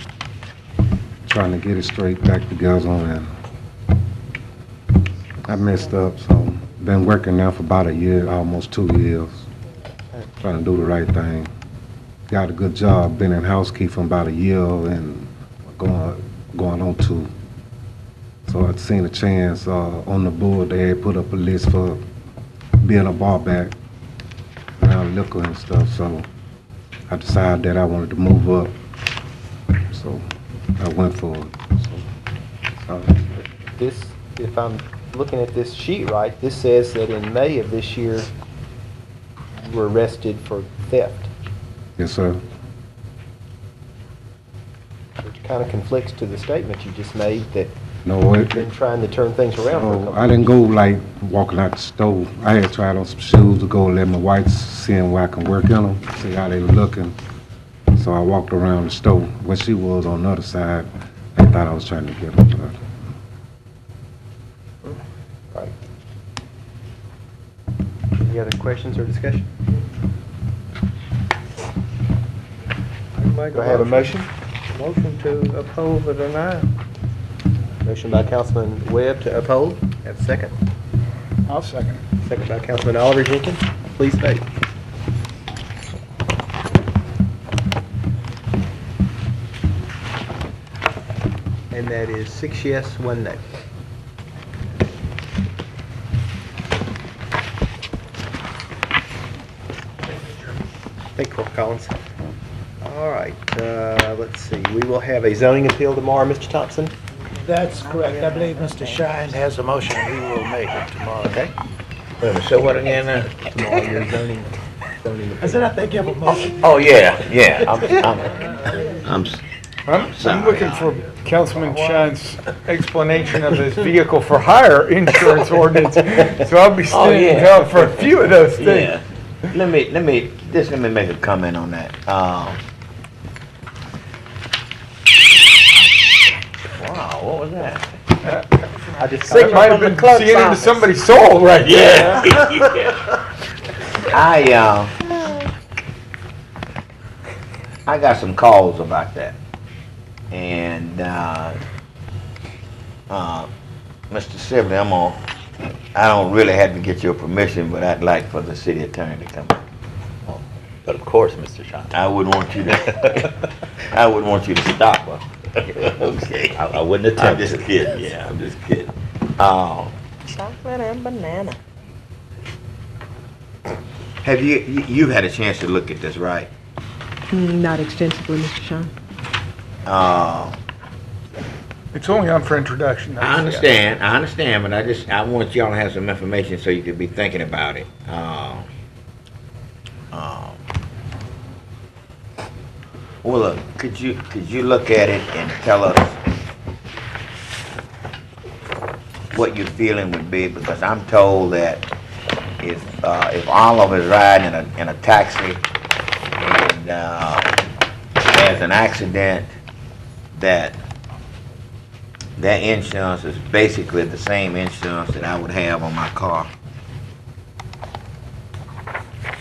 trying to get it straight back together, and I messed up, so been working now for about a year, almost 2 years, trying to do the right thing. Got a good job, been in housekeeping about a year and going on 2. So I'd seen a chance on the board. They had put up a list for being a bar back around liquor and stuff. So I decided that I wanted to move up. So I went for it. This, if I'm looking at this sheet right, this says that in May of this year, you were arrested for theft. Yes, sir. Which kind of conflicts to the statement you just made that No, you've been trying to turn things around for a couple I didn't go like walking out the store. I had tried on some shoes to go let my wife see where I can work in them, see how they were looking. So I walked around the store. When she was on the other side, they thought I was trying to get them. Right. Any other questions or discussion? Do I have a motion? Motion to uphold the denial. Motion by Councilman Webb to uphold. Have a second. I'll second. Second by Councilman Oliver Jenkins. Please vote. And that is 6 yes, 1 no. Thank you, Corporal Collins. All right, let's see. We will have a zoning appeal tomorrow, Mr. Thompson. That's correct. I believe Mr. Shine has a motion. We will make it tomorrow. Okay. So what again now? Tomorrow, your zoning I said I think you have a motion. Oh, yeah. I'm looking for Councilman Shine's explanation of his vehicle for hire insurance ordinance. So I'll be standing down for a few of those things. Yeah. Let me make a comment on that. Wow, what was that? I just That might have been seeing into somebody's soul right there. I got some calls about that. And Mr. Sibley, I don't really have to get your permission, but I'd like for the city attorney to come. But of course, Mr. Shine. I wouldn't want you to stop her. Okay. I wouldn't I'm attempt just to. kidding, yeah, I'm just kidding. Chocolate and banana. Have you've had a chance to look at this, right? Not extensively, Mr. Sean. It's only on for introduction. I understand, but I want y'all to have some information so you could be thinking about it. Well, look, could you look at it and tell us what your feeling would be? Because I'm told that if Olive is riding in a taxi and has an accident, that insurance is basically the same insurance that I would have on my car.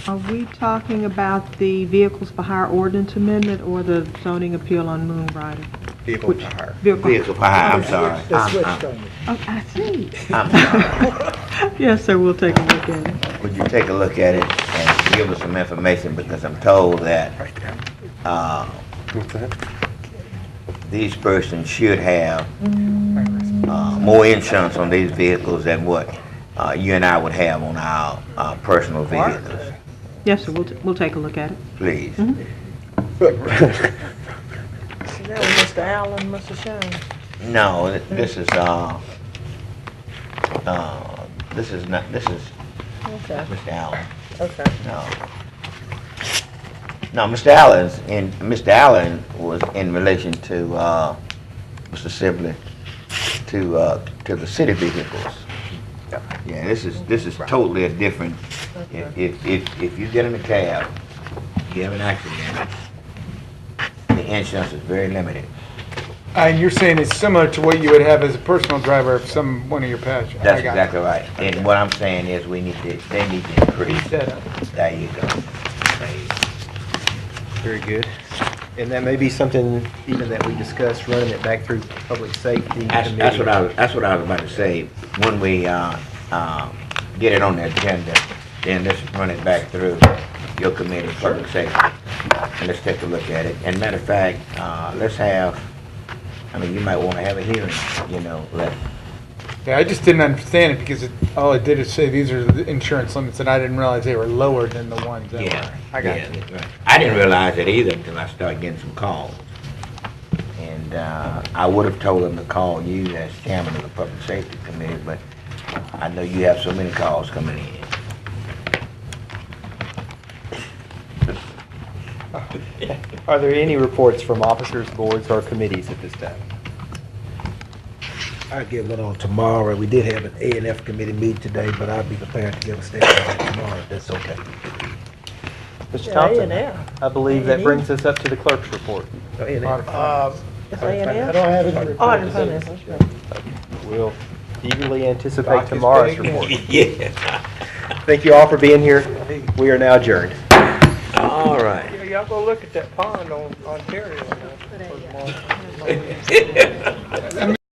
Are we talking about the Vehicles for Hire ordinance amendment or the zoning appeal on Moon Rider? Vehicle for hire. Vehicle. Vehicle for hire, I'm sorry. They switched on you. Oh, I see. I'm sorry. Yes, sir, we'll take a look at it. Would you take a look at it and give us some information, because I'm told that these persons should have more insurance on these vehicles than what you and I would have on our personal vehicles. Yes, sir, we'll take a look at it. Please. So that was Mr. Allen, Mr. Sean. No, this is not, this is Okay. Mr. Allen. Okay. No, Mr. Allen was in relation to, Mr. Sibley, to the city vehicles. Yeah, this is totally a different, if you get in a cab, you have an accident, the insurance is very limited. And you're saying it's similar to what you would have as a personal driver if one of your passengers. That's exactly right. And what I'm saying is they need to increase. There you go. Very good. And that may be something even that we discussed, running it back through public safety committee. That's what I was about to say. When we get it on the agenda, then let's run it back through your committee, public safety, and let's take a look at it. And matter of fact, let's have, you might want to have a hearing, Yeah, I just didn't understand it because all it did is say these are the insurance limits, and I didn't realize they were lower than the ones that were. I got you. Right. I didn't realize it either until I started getting some calls. And I would have told them to call you as chairman of the public safety committee, but I know you have so many calls coming in. Are there any reports from officers, boards, or committees at this time? I'll give one on tomorrow. We did have an A&F committee meeting today, but I'll be prepared to give a statement on that tomorrow, if that's okay. Mr. Yeah, Thompson, A&F. I believe that brings us up to the clerk's report. It's A&F? I don't have any report. Audit finance. We'll eagerly anticipate tomorrow's report. Yeah. Thank you all for being here. We are now adjourned. All right. Yeah, y'all go look at that pond on Ontario.